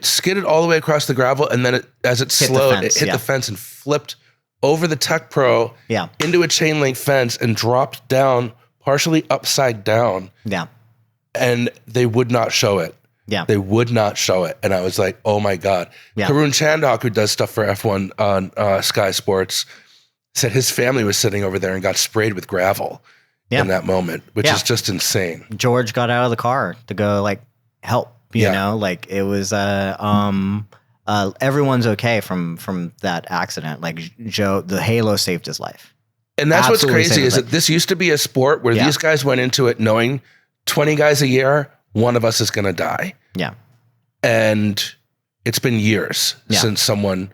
skidded all the way across the gravel, and then as it slowed, it hit the fence and flipped over the Tech Pro into a chain link fence and dropped down partially upside down. Yeah. And they would not show it. Yeah. They would not show it. And I was like, oh my God. Yeah. Karun Chandhok, who does stuff for F1 on Sky Sports, said his family was sitting over there and got sprayed with gravel in that moment, which is just insane. George got out of the car to go like help, you know, like it was, everyone's okay from that accident. Like Joe, the halo saved his life. And that's what's crazy is that this used to be a sport where these guys went into it knowing 20 guys a year, one of us is going to die. Yeah. And it's been years since someone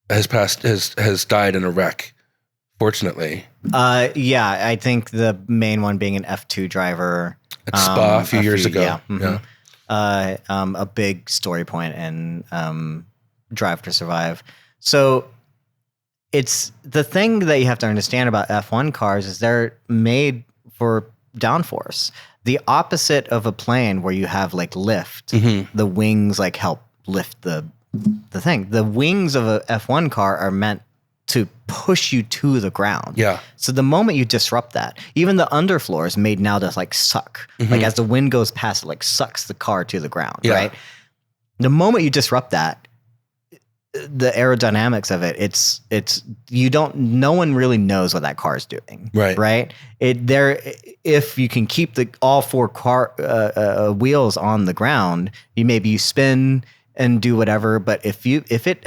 has died in a wreck, fortunately. I think the main one being an F2 driver. At Spa a few years ago. Yeah. Mm-hmm. A big story point in Drive to Survive. So it's the thing that you have to understand about F1 cars is they're made for downforce. The opposite of a plane where you have like lift, the wings like help lift the thing. The wings of a F1 car are meant to push you to the ground. Yeah. So the moment you disrupt that, even the underfloor is made now to like suck. Like as the wind goes past, it like sucks the car to the ground, right? The moment you disrupt that, the aerodynamics of it, no one really knows what that car is doing. Right. If you can keep all four car wheels on the ground, you spin and do whatever. But if it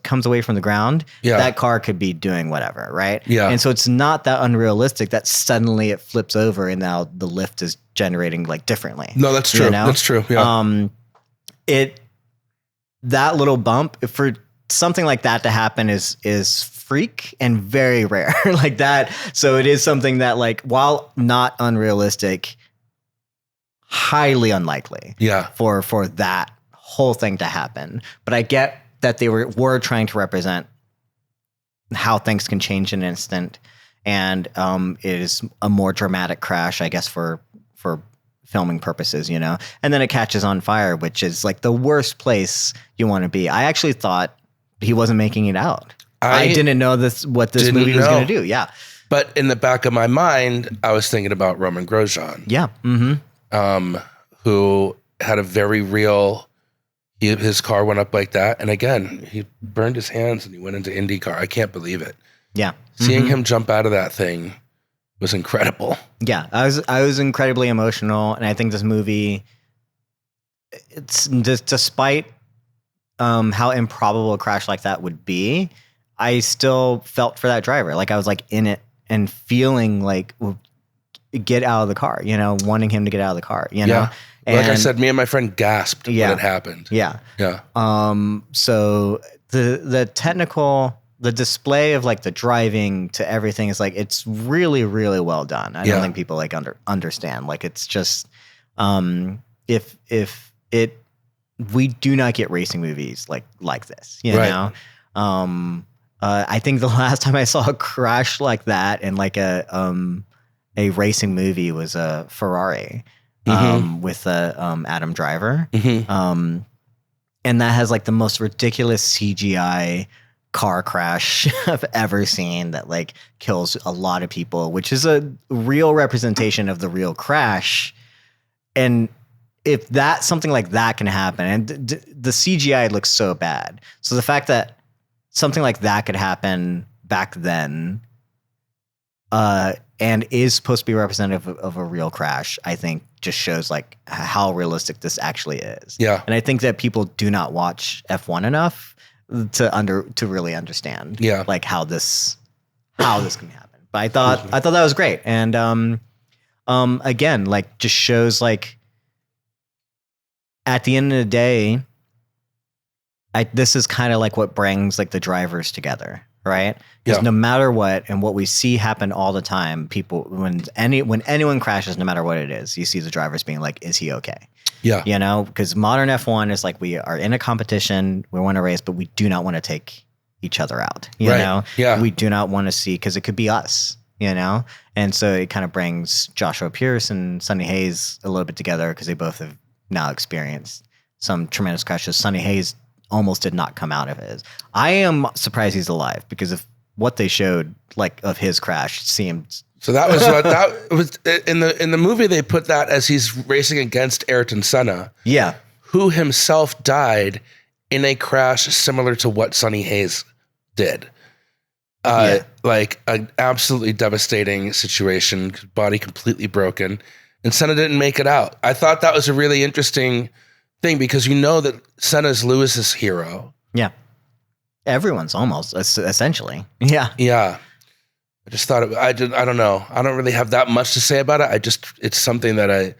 comes away from the ground, that car could be doing whatever. Right. Yeah. And so it's not that unrealistic that suddenly it flips over and now the lift is generating like differently. No, that's true. You know? That's true. Yeah. That little bump for something like that to happen is freak and very rare like that. So it is something that like, while not unrealistic, highly unlikely for that whole thing to happen. But I get that they were trying to represent how things can change in an instant. And it is a more dramatic crash, I guess, for filming purposes, you know, and then it catches on fire, which is like the worst place you want to be. I actually thought he wasn't making it out. I didn't know what this movie was going to do. Yeah. But in the back of my mind, I was thinking about Roman Grosjean. Yeah. Who had a very real, his car went up like that. And again, he burned his hands and he went into IndyCar. I can't believe it. Yeah. Seeing him jump out of that thing was incredible. Yeah, I was incredibly emotional, and I think this movie, it's just, despite how improbable a crash like that would be, I still felt for that driver. Like I was like in it and feeling like, well, get out of the car, you know, wanting him to get out of the car, you know. And, like I said, me and my friend gasped when it happened. Yeah. Yeah. So the technical. The display of like the driving to everything is like, it's really, really well done. I don't think people like understand. Like it's just, we do not get racing movies like this, you know? I think the last time I saw a crash like that in like a racing movie was a Ferrari, with Adam Driver. And that has like the most ridiculous CGI car crash I've ever seen that like kills a lot of people, which is a real representation of the real crash. And if something like that can happen, and the CGI looks so bad. So the fact that something like that could happen back then, and is supposed to be representative of a real crash, I think just shows like how realistic this actually is. Yeah. And I think that people do not watch F1 enough to really understand like how this can happen. But I thought that was great. And again, like just shows like at the end of the day, this is kind of like what brings like the drivers together, right? Because no matter what, and what we see happen all the time, people when anyone crashes, no matter what it is, you see the drivers being like, is he okay? Yeah. You know, because modern F1 is like, we are in a competition, we want to race, but we do not want to take each other out. You Right. know, Yeah. we do not want to see, because it could be us. You know, and so it kind of brings Joshua Pearce and Sonny Hayes a little bit together because they both have now experienced some tremendous crashes. Sonny Hayes almost did not come out of his. I am surprised he's alive because of what they showed, like of his crash, seemed. So that was what that was in the movie. They put that as he's racing against Ayrton Senna, Yeah, who himself died in a crash similar to what Sonny Hayes did. Like an absolutely devastating situation, body completely broken, and Senna didn't make it out. I thought that was a really interesting thing because you know that Senna's Lewis's hero. yeah. Everyone's almost essentially. Yeah. Yeah. I just thought I don't know. I don't really have that much to say about it. It's something that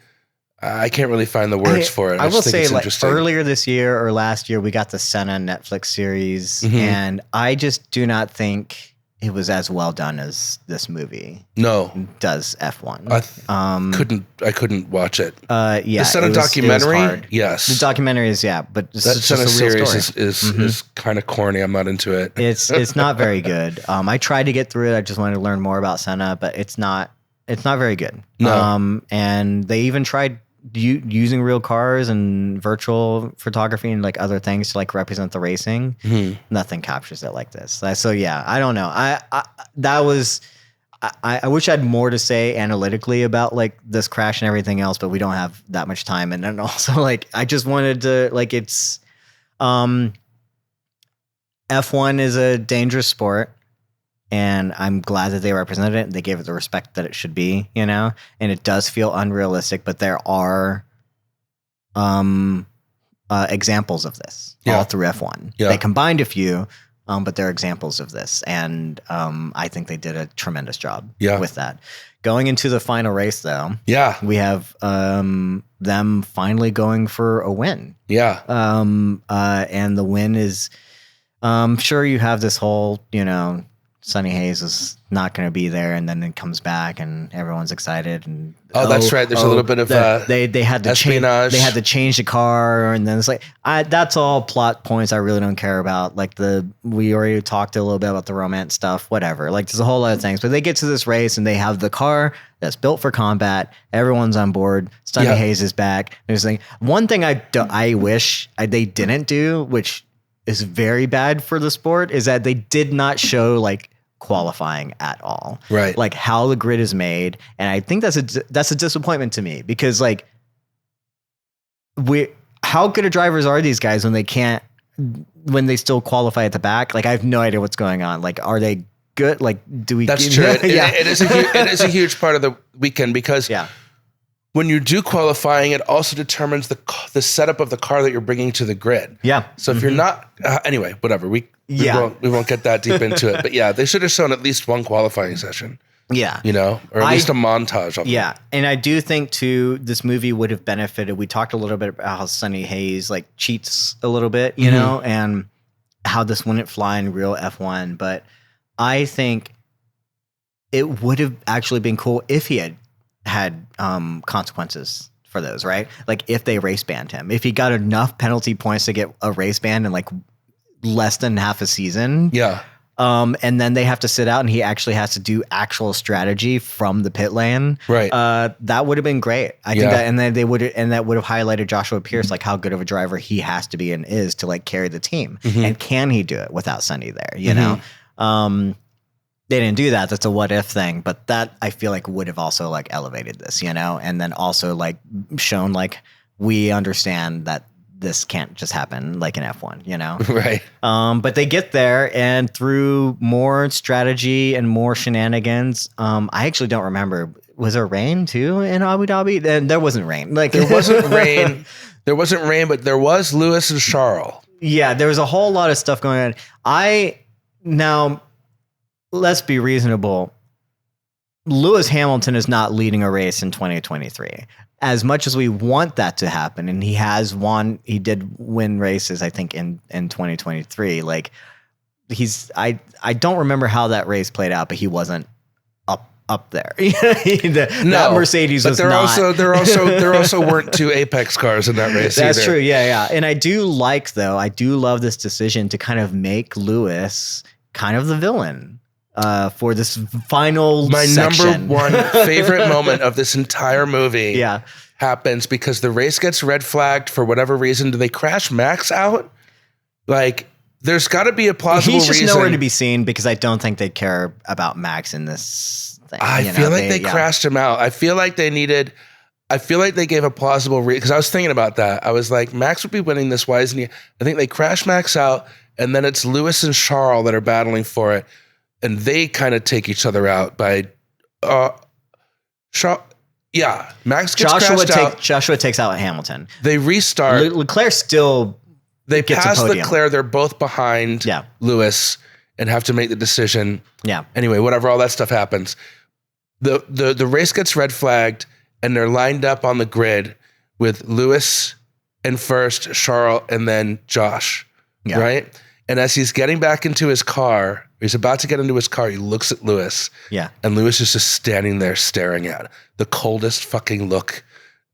I can't really find the words for it. I will just think say, it's like interesting. earlier this year or last year, we got the Senna Netflix series, Mhm. and I just do not think it was as well done as this movie No, does F1. I couldn't watch it. Yeah, The Senna it was documentary, hard. yes. The documentary is, yeah, but it's That just Senna a real series story. is kind of corny. I'm not into it. It's not very good. I tried to get through it. I just wanted to learn more about Senna, but it's not very good. No. And they even tried using real cars and virtual photography and like other things to like represent the racing. Mhm. Nothing captures it like this. So yeah, I don't know. I wish I had more to say analytically about like this crash and everything else, but we don't have that much time. And then also like I just wanted to like it's F1 is a dangerous sport, and I'm glad that they represented it and they gave it the respect that it should be, you know? And it does feel unrealistic, but there are examples of this all through F1. Yeah. They combined a few, but there are examples of this. And I think they did a tremendous job with that. Going into the final race, though, we have them finally going for a win. Yeah. And the win is, sure, you have this whole, you know, Sonny Hayes is not going to be there, and then it comes back, and everyone's excited. And that's right. There's a little bit of they had to espionage. They had to change the car, and then it's like that's all plot points I really don't care about. Like we already talked a little bit about the romance stuff, whatever. Like there's a whole lot of things, but they get to this race and they have the car that's built for combat. Everyone's on board. Sonny Hayes is back. There's like one thing I wish they didn't do, which is very bad for the sport, is that they did not show like qualifying at all, right? Like how the grid is made, and I think that's a disappointment to me because like how good of drivers are these guys when they still qualify at the back? Like I have no idea what's going on. Like are they good? Like do we? That's true. It is a huge part of the weekend because when you do qualifying, it also determines the setup of the car that you're bringing to the grid. Yeah. So if you're not anyway, whatever we won't get that deep into it. But yeah, they should have shown at least one qualifying session. Yeah. You know, or at least a montage of them. Yeah. And I do think too, this movie would have benefited. We talked a little bit about how Sonny Hayes like cheats a little bit, you know, and how this wouldn't fly in real F1. But I think it would have actually been cool if he had consequences for those, right? Like if they race banned him, if he got enough penalty points to get a race ban in like less than half a season. Yeah. And then they have to sit out and he actually has to do actual strategy from the pit lane. Right. That would have been great. I think that, and then that would have highlighted Joshua Pearce, like how good of a driver he has to be and is to like carry the team. And can he do it without Sonny there? You know? They didn't do that. That's a what if thing, but that I feel like would have also like elevated this, you know, and then also like shown like we understand that this can't just happen like in F1, you know? Right. But they get there, and through more strategy and more shenanigans, I actually don't remember. Was there rain too in Abu Dhabi? And there wasn't rain. Like there wasn't rain. There wasn't rain, but there was Lewis and Charles. Yeah, there was a whole lot of stuff going on. Now, let's be reasonable. Lewis Hamilton is not leading a race in 2023. As much as we want that to happen, and he did win races, I think, in 2023. Like I don't remember how that race played out, but he wasn't up there. That Mercedes but was not. there also weren't two Apex cars in that race. That's either. true. Yeah. And I do love this decision to kind of make Lewis kind of the villain for this final section. Number one favorite moment of this entire movie happens because the race gets red flagged for whatever reason. Do they crash Max out? Like, there's got to be a plausible reason. He's just nowhere to be seen because I don't think they care about Max in this thing. I feel like they crashed him out. I feel like they gave a plausible reason because I was thinking about that. I was like, Max would be winning this. Why isn't he? I think they crash Max out, and then it's Lewis and Charles that are battling for it, and they kind of take each other out by Max gets crashed out. Joshua takes out Hamilton. They restart. Leclerc still. They pass Leclerc. They're both behind Lewis and have to make the decision. Yeah. Anyway, whatever, all that stuff happens. The race gets red flagged and they're lined up on the grid with Lewis and first, Charles, and then Josh. Yeah. Right? And as he's getting back into his car, he's about to get into his car, he looks at Lewis. Yeah. And Lewis is just standing there staring at him. The coldest fucking look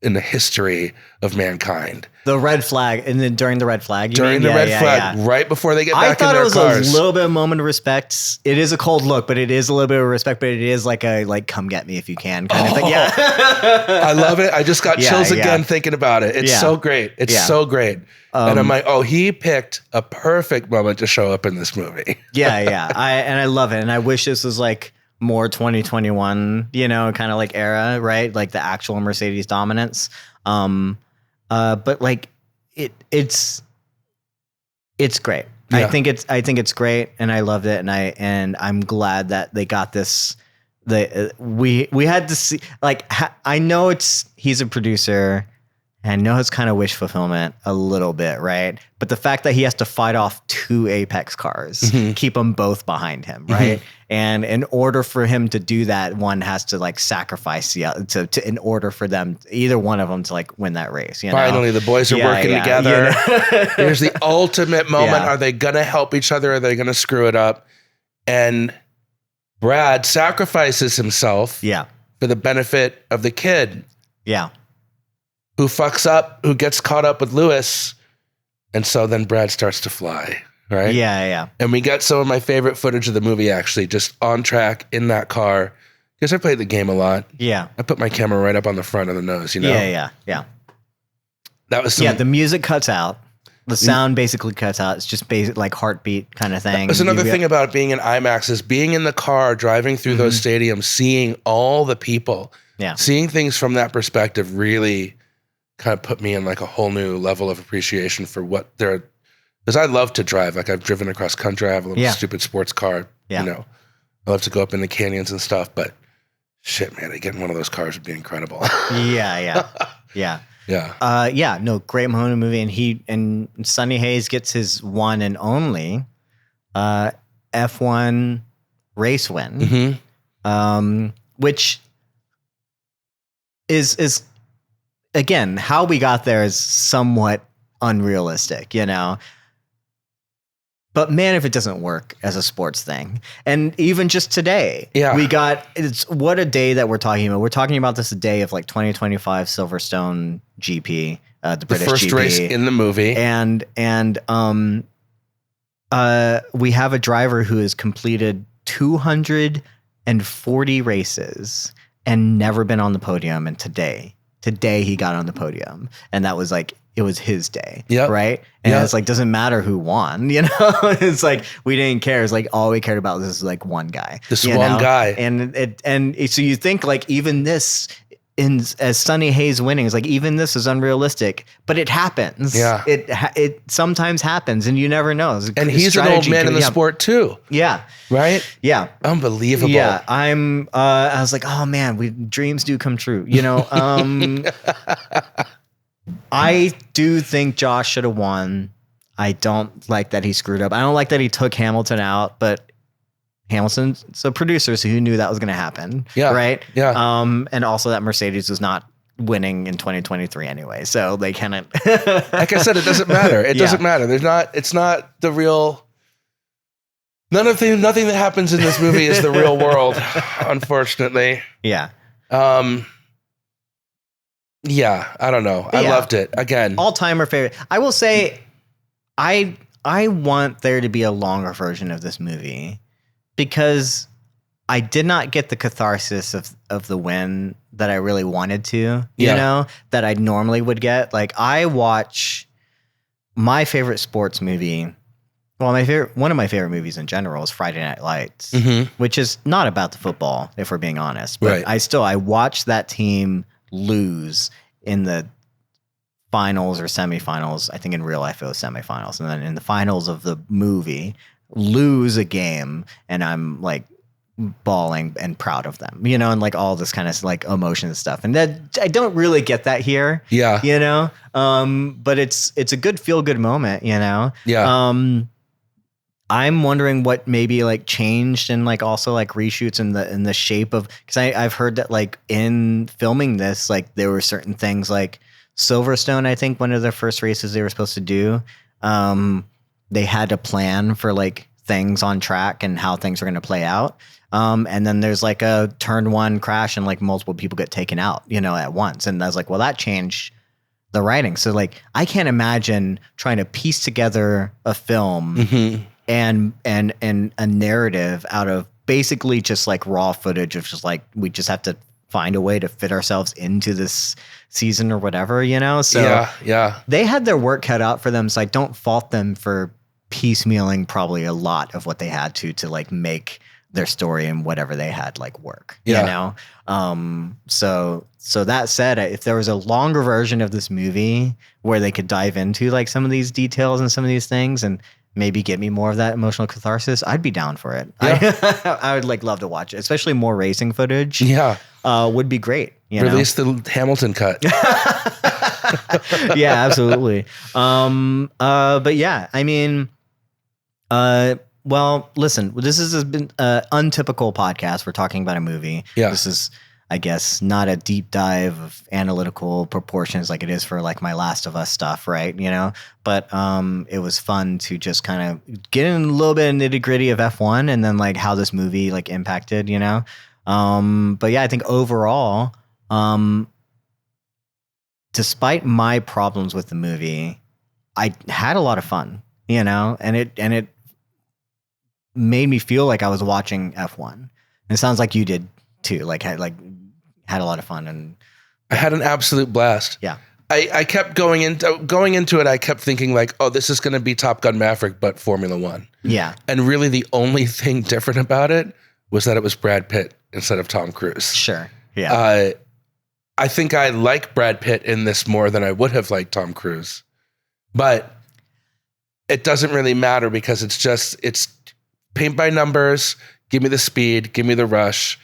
in the history of mankind. The red flag, and then during the red flag, right before they get back in their cars. I thought it was a little bit of moment of respect. It is a cold look, but it is a little bit of respect. But it is like come get me if you can kind of thing. Yeah, I love it. I just got chills again thinking about it. It's so great. It's so great. And I'm like, he picked a perfect moment to show up in this movie. I love it, and I wish this was like more 2021, kind of like era, right? Like the actual Mercedes dominance. But like it's great. Yeah. I think it's great, and I loved it, and I'm glad that they got this. We had to see, like, I know he's a producer. And I know it's kind of wish fulfillment a little bit, right? But the fact that he has to fight off two Apex cars, keep them both behind him, right? And in order for him to do that, one has to like sacrifice in order for them, either one of them, to like win that race. Finally, the boys are working together. Here's the ultimate moment. Are they going to help each other? Or are they going to screw it up? And Brad sacrifices himself for the benefit of the kid. Yeah. Who fucks up, who gets caught up with Lewis. And so then Brad starts to fly, right? Yeah. And we got some of my favorite footage of the movie, actually, just on track in that car. Because I played the game a lot. Yeah. I put my camera right up on the front of the nose, Yeah. That was the music cuts out. The sound basically cuts out. It's just basic, like heartbeat kind of thing. That's another thing about being in IMAX is being in the car, driving through those stadiums, seeing all the people. Yeah. Seeing things from that perspective really kind of put me in like a whole new level of appreciation for what they're, because I love to drive. Like I've driven across country. I have a little stupid sports car. I love to go up in the canyons and stuff, but shit, man, getting one of those cars would be incredible. Yeah. No, great moment of the movie. And Sonny Hayes gets his one and only F1 race win, which is again, how we got there is somewhat unrealistic, But man, if it doesn't work as a sports thing. And even just today, what a day that we're talking about. We're talking about this day of like 2025 Silverstone GP, the British first GP. Race in the movie. And we have a driver who has completed 240 races and never been on the podium. And today he got on the podium, and that was like, it was his day. Right. And it's like, doesn't matter who won, it's like, we didn't care. It's like, all we cared about was like one guy, guy. And so you think like, even this as Sonny Hayes winning is like, even this is unrealistic, but it happens. Yeah. It sometimes happens, and you never know. And he's an old man in the sport too. Yeah. Right. Yeah. Unbelievable. Yeah. I was like, oh man, dreams do come true. I do think Josh should have won. I don't like that he screwed up. I don't like that he took Hamilton out, but Hamilton's a producer, so who knew that was going to happen? Yeah. Right. Yeah. And also that Mercedes was not winning in 2023 anyway, so they kind of. Like I said, it doesn't matter. It doesn't matter. It's not the real. Nothing that happens in this movie is the real world, unfortunately. Yeah. Yeah, I don't know. I Yeah. loved it. Again, All-timer favorite. I will say I want there to be a longer version of this movie because I did not get the catharsis of the win that I really wanted to, you know, that I normally would get. Like I watch my favorite sports movie. Well, one of my favorite movies in general is Friday Night Lights, which is not about the football, if we're being honest. But I watched that team lose in the finals or semifinals. I think in real life it was semifinals, and then in the finals of the movie, lose a game, and I'm like bawling and proud of them, you know, and like all this kind of like emotion and stuff. And that I don't really get that here, you know. But it's a good feel good moment, you know. I'm wondering what maybe like changed and like also like reshoots in the shape of, because I've heard that like in filming this, like there were certain things like Silverstone, I think one of the first races they were supposed to do, they had a plan for like things on track and how things were going to play out. And then there's like a turn one crash and like multiple people get taken out, you know, at once. And I was like, well, that changed the writing. So like, I can't imagine trying to piece together a film and a narrative out of basically just like raw footage of just like, we just have to find a way to fit ourselves into this season or whatever, you know? So they had their work cut out for them. So I don't fault them for piecemealing probably a lot of what they had to like make their story and whatever they had like work, you know? So that said, if there was a longer version of this movie where they could dive into like some of these details and some of these things and maybe get me more of that emotional catharsis, I'd be down for it. I would like love to watch it, especially more racing footage. Would be great. Release the Hamilton cut. Yeah, absolutely. But yeah, I mean, well, listen, this has been an untypical podcast. We're talking about a movie. This is, I guess, not a deep dive of analytical proportions like it is for like my Last of Us stuff, right? You know, but it was fun to just kind of get in a little bit of nitty gritty of F1 and then like how this movie like impacted, you know. But yeah, I think overall, despite my problems with the movie, I had a lot of fun, you know, and it made me feel like I was watching F1. And it sounds like you did too, like had a lot of fun. And I had an absolute blast. Yeah. I kept going into it. I kept thinking like, oh, this is going to be Top Gun Maverick, but Formula One. Yeah. And really the only thing different about it was that it was Brad Pitt instead of Tom Cruise. Sure. Yeah. I think I like Brad Pitt in this more than I would have liked Tom Cruise, but it doesn't really matter because it's paint by numbers. Give me the speed, give me the rush,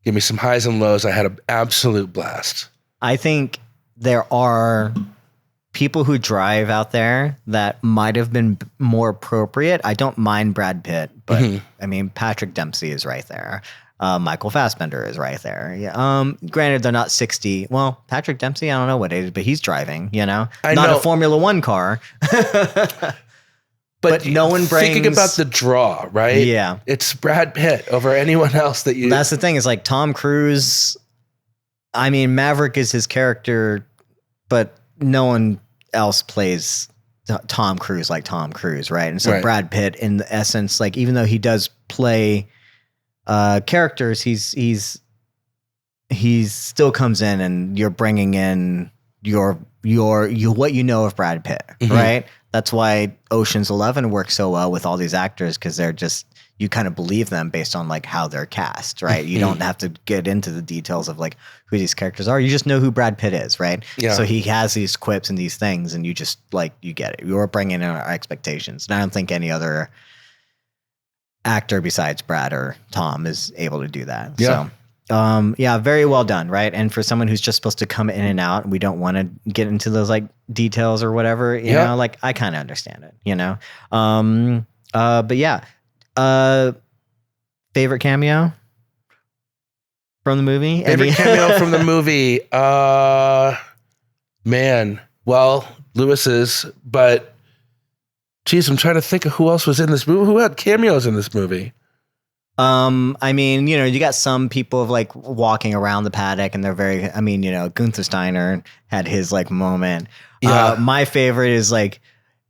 give me some highs and lows. I had an absolute blast. I think there are people who drive out there that might have been more appropriate. I don't mind Brad Pitt, but I mean, Patrick Dempsey is right there. Michael Fassbender is right there. Yeah. Granted, they're not 60. Well, Patrick Dempsey, I don't know what age, but he's driving, you know? Not a Formula One car. But no one brings... Thinking about the draw, right? Yeah. It's Brad Pitt over anyone else that you... That's the thing. Is like Tom Cruise... I mean, Maverick is his character, but no one else plays Tom Cruise like Tom Cruise, right? And so Brad Pitt, in the essence, like even though he does play characters, he still comes in and you're bringing in your what you know of Brad Pitt, right? That's why Ocean's 11 works so well with all these actors, because they're just, you kind of believe them based on like how they're cast, right? You don't have to get into the details of like who these characters are. You just know who Brad Pitt is, right? Yeah. So he has these quips and these things, and you just like, you get it. You're bringing in our expectations. And I don't think any other actor besides Brad or Tom is able to do that. Yeah. So, yeah, very well done, right? And for someone who's just supposed to come in and out, and we don't want to get into those like details or whatever, you know, like I kind of understand it, you know? But yeah. Favorite cameo from the movie? Favorite cameo from the movie? Man, well, Lewis's, but Geez, I'm trying to think of who else was in this movie. Who had cameos in this movie? I mean, you got some people of like walking around the paddock and they're very, Gunther Steiner had his like moment. Yeah. My favorite is like,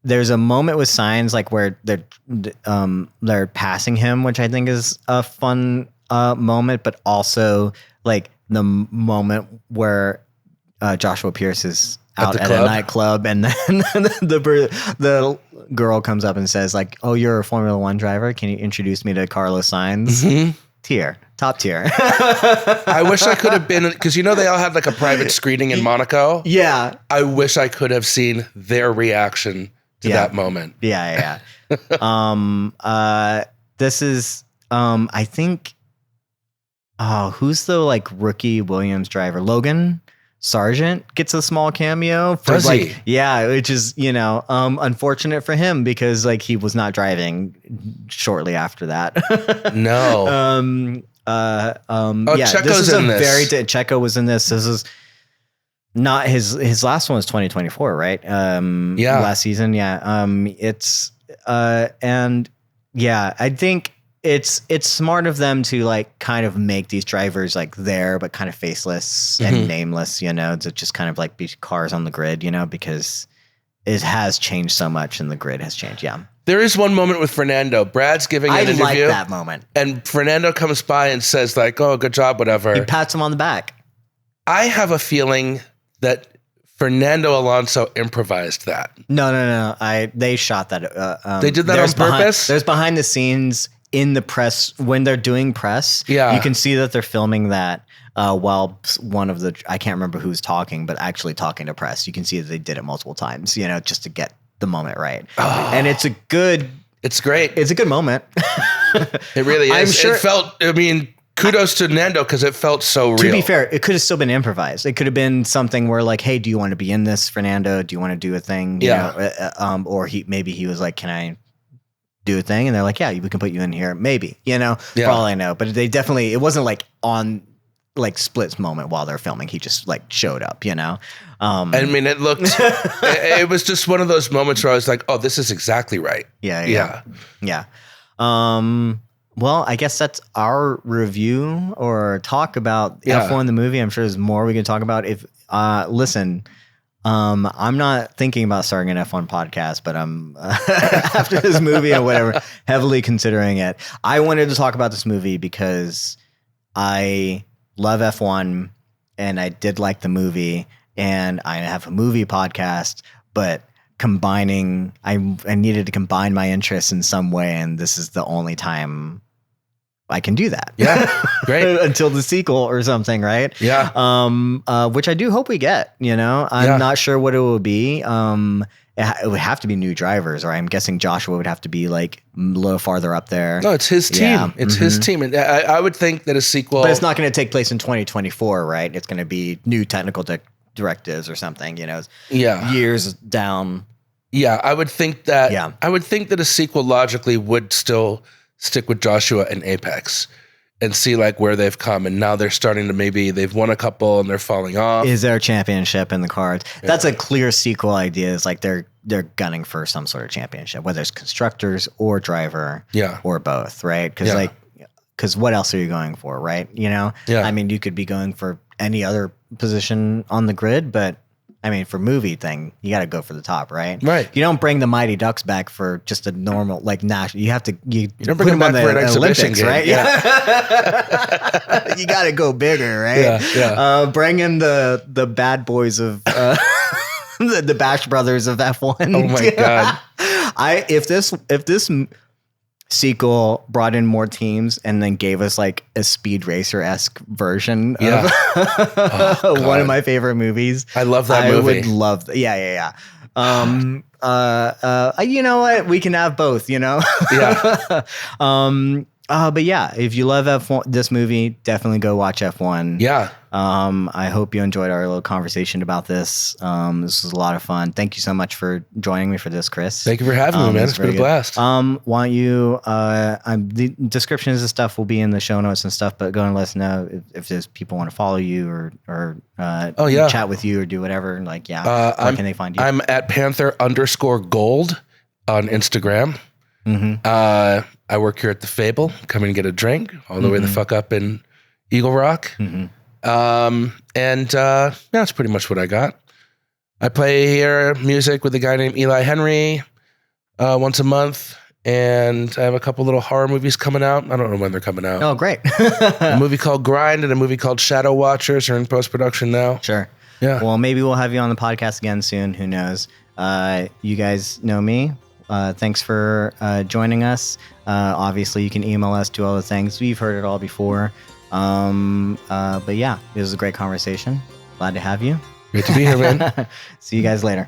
there's a moment with Signs like where they're passing him, which I think is a fun moment, but also like the moment where Joshua Pearce is out at a nightclub and then the girl comes up and says like, "Oh, you're a Formula One driver. Can you introduce me to Carlos Sainz?" Top tier. I wish I could have been, because they all had like a private screening in Monaco. Yeah. I wish I could have seen their reaction to that moment. Yeah. This is, I think, who's the like rookie Williams driver? Logan Sargent gets a small cameo. Does he? Yeah, which is, unfortunate for him because like he was not driving shortly after that. No. Checo's this is in this. Checo was in this. This is not his last one was 2024, right? Last season. Yeah. It's and yeah, I think it's smart of them to like kind of make these drivers like there, but kind of faceless and nameless, to just kind of like be cars on the grid, because it has changed so much and the grid has changed. Yeah. There is one moment with Fernando. Brad's giving an interview. I like that moment. And Fernando comes by and says like, "Oh, good job, whatever." He pats him on the back. I have a feeling that Fernando Alonso improvised that. No. They shot that. They did that on purpose? There's behind the scenes in the press when they're doing press. Yeah. You can see that they're filming that while one of the, I can't remember who's talking, but actually talking to press. You can see that they did it multiple times, just to get the moment right. Oh. And it's great. It's a good moment. It really is. I'm sure. It felt, kudos to Nando because it felt so real. To be fair, it could have still been improvised. It could have been something where like, "Hey, do you want to be in this, Fernando? Do you want to do a thing?" Or maybe he was like, "Can I do a thing?" And they're like, "Yeah, we can put you in here." Maybe, for all I know. But they definitely, it wasn't like on like splits moment while they're filming. He just like showed up, it looked, it was just one of those moments where I was like, "Oh, this is exactly right." Yeah. Well, I guess that's our review or talk about F1 the movie. I'm sure there's more we can talk about. If listen, I'm not thinking about starting an F1 podcast, but I'm after this movie or whatever, heavily considering it. I wanted to talk about this movie because I love F1 and I did like the movie and I have a movie podcast, but combining, I needed to combine my interests in some way. And this is the only time I can do that. Yeah. Great. Until the sequel or something, right? Yeah. Which I do hope we get, I'm not sure what it will be. It would have to be new drivers, or I'm guessing Joshua would have to be like a little farther up there. No, it's his team. Yeah. It's his team. And I would think that a sequel. But it's not going to take place in 2024, right? It's going to be new technical directives or something, years down. Yeah. I would think that a sequel logically would still stick with Joshua and Apex and see like where they've come. And now they're starting to, maybe they've won a couple and they're falling off. Is there a championship in the cards? Yeah. That's a clear sequel idea. Is like they're gunning for some sort of championship, whether it's constructors or driver, or both, right? Because what else are you going for, right? I mean, you could be going for any other position on the grid, but I mean, for movie thing, you got to go for the top, right? Right. You don't bring the Mighty Ducks back for just a normal, like, national. You have to, you don't bring them back for an exhibition game, right? Yeah. You got to go bigger, right? Yeah. Bring in the bad boys of the Bash Brothers of F1. Oh my God. If this sequel brought in more teams and then gave us like a Speed Racer-esque version of one of my favorite movies. I love that movie. I would love that. Yeah. You know what? We can have both, Yeah. But yeah, if you love F1, this movie, definitely go watch F1. Yeah. I hope you enjoyed our little conversation about this. This was a lot of fun. Thank you so much for joining me for this, Chris. Thank you for having me, man. It's been a blast. Why don't you, the descriptions and stuff will be in the show notes and stuff, but go and let us know if there's people want to follow you or chat with you or do whatever. Like, where can they find you? I'm at Panther_Gold on Instagram. I work here at the Fable. Come and get a drink all the way the fuck up in Eagle Rock. That's pretty much what I got. I play here music with a guy named Eli Henry once a month, and I have a couple little horror movies coming out. I don't know when they're coming out. Oh, great. A movie called Grind and a movie called Shadow Watchers are in post-production now. Sure. Yeah. Well, maybe we'll have you on the podcast again soon. Who knows? You guys know me. Thanks for joining us. Obviously, you can email us, do all the things. We've heard it all before. But yeah, it was a great conversation. Glad to have you. Great to be here, man. See you guys later.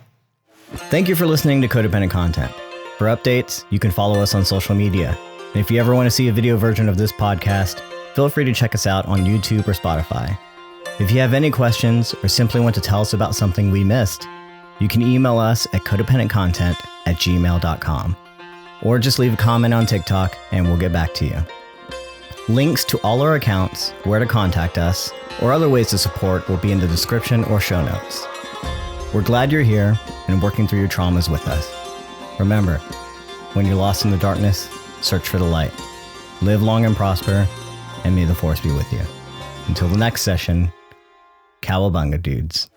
Thank you for listening to Codependent Content. For updates, you can follow us on social media. And if you ever want to see a video version of this podcast, feel free to check us out on YouTube or Spotify. If you have any questions or simply want to tell us about something we missed, you can email us at codependentcontent@gmail.com. Or just leave a comment on TikTok and we'll get back to you. Links to all our accounts, where to contact us, or other ways to support will be in the description or show notes. We're glad you're here and working through your traumas with us. Remember, when you're lost in the darkness, search for the light. Live long and prosper, and may the force be with you. Until the next session, cowabunga, dudes.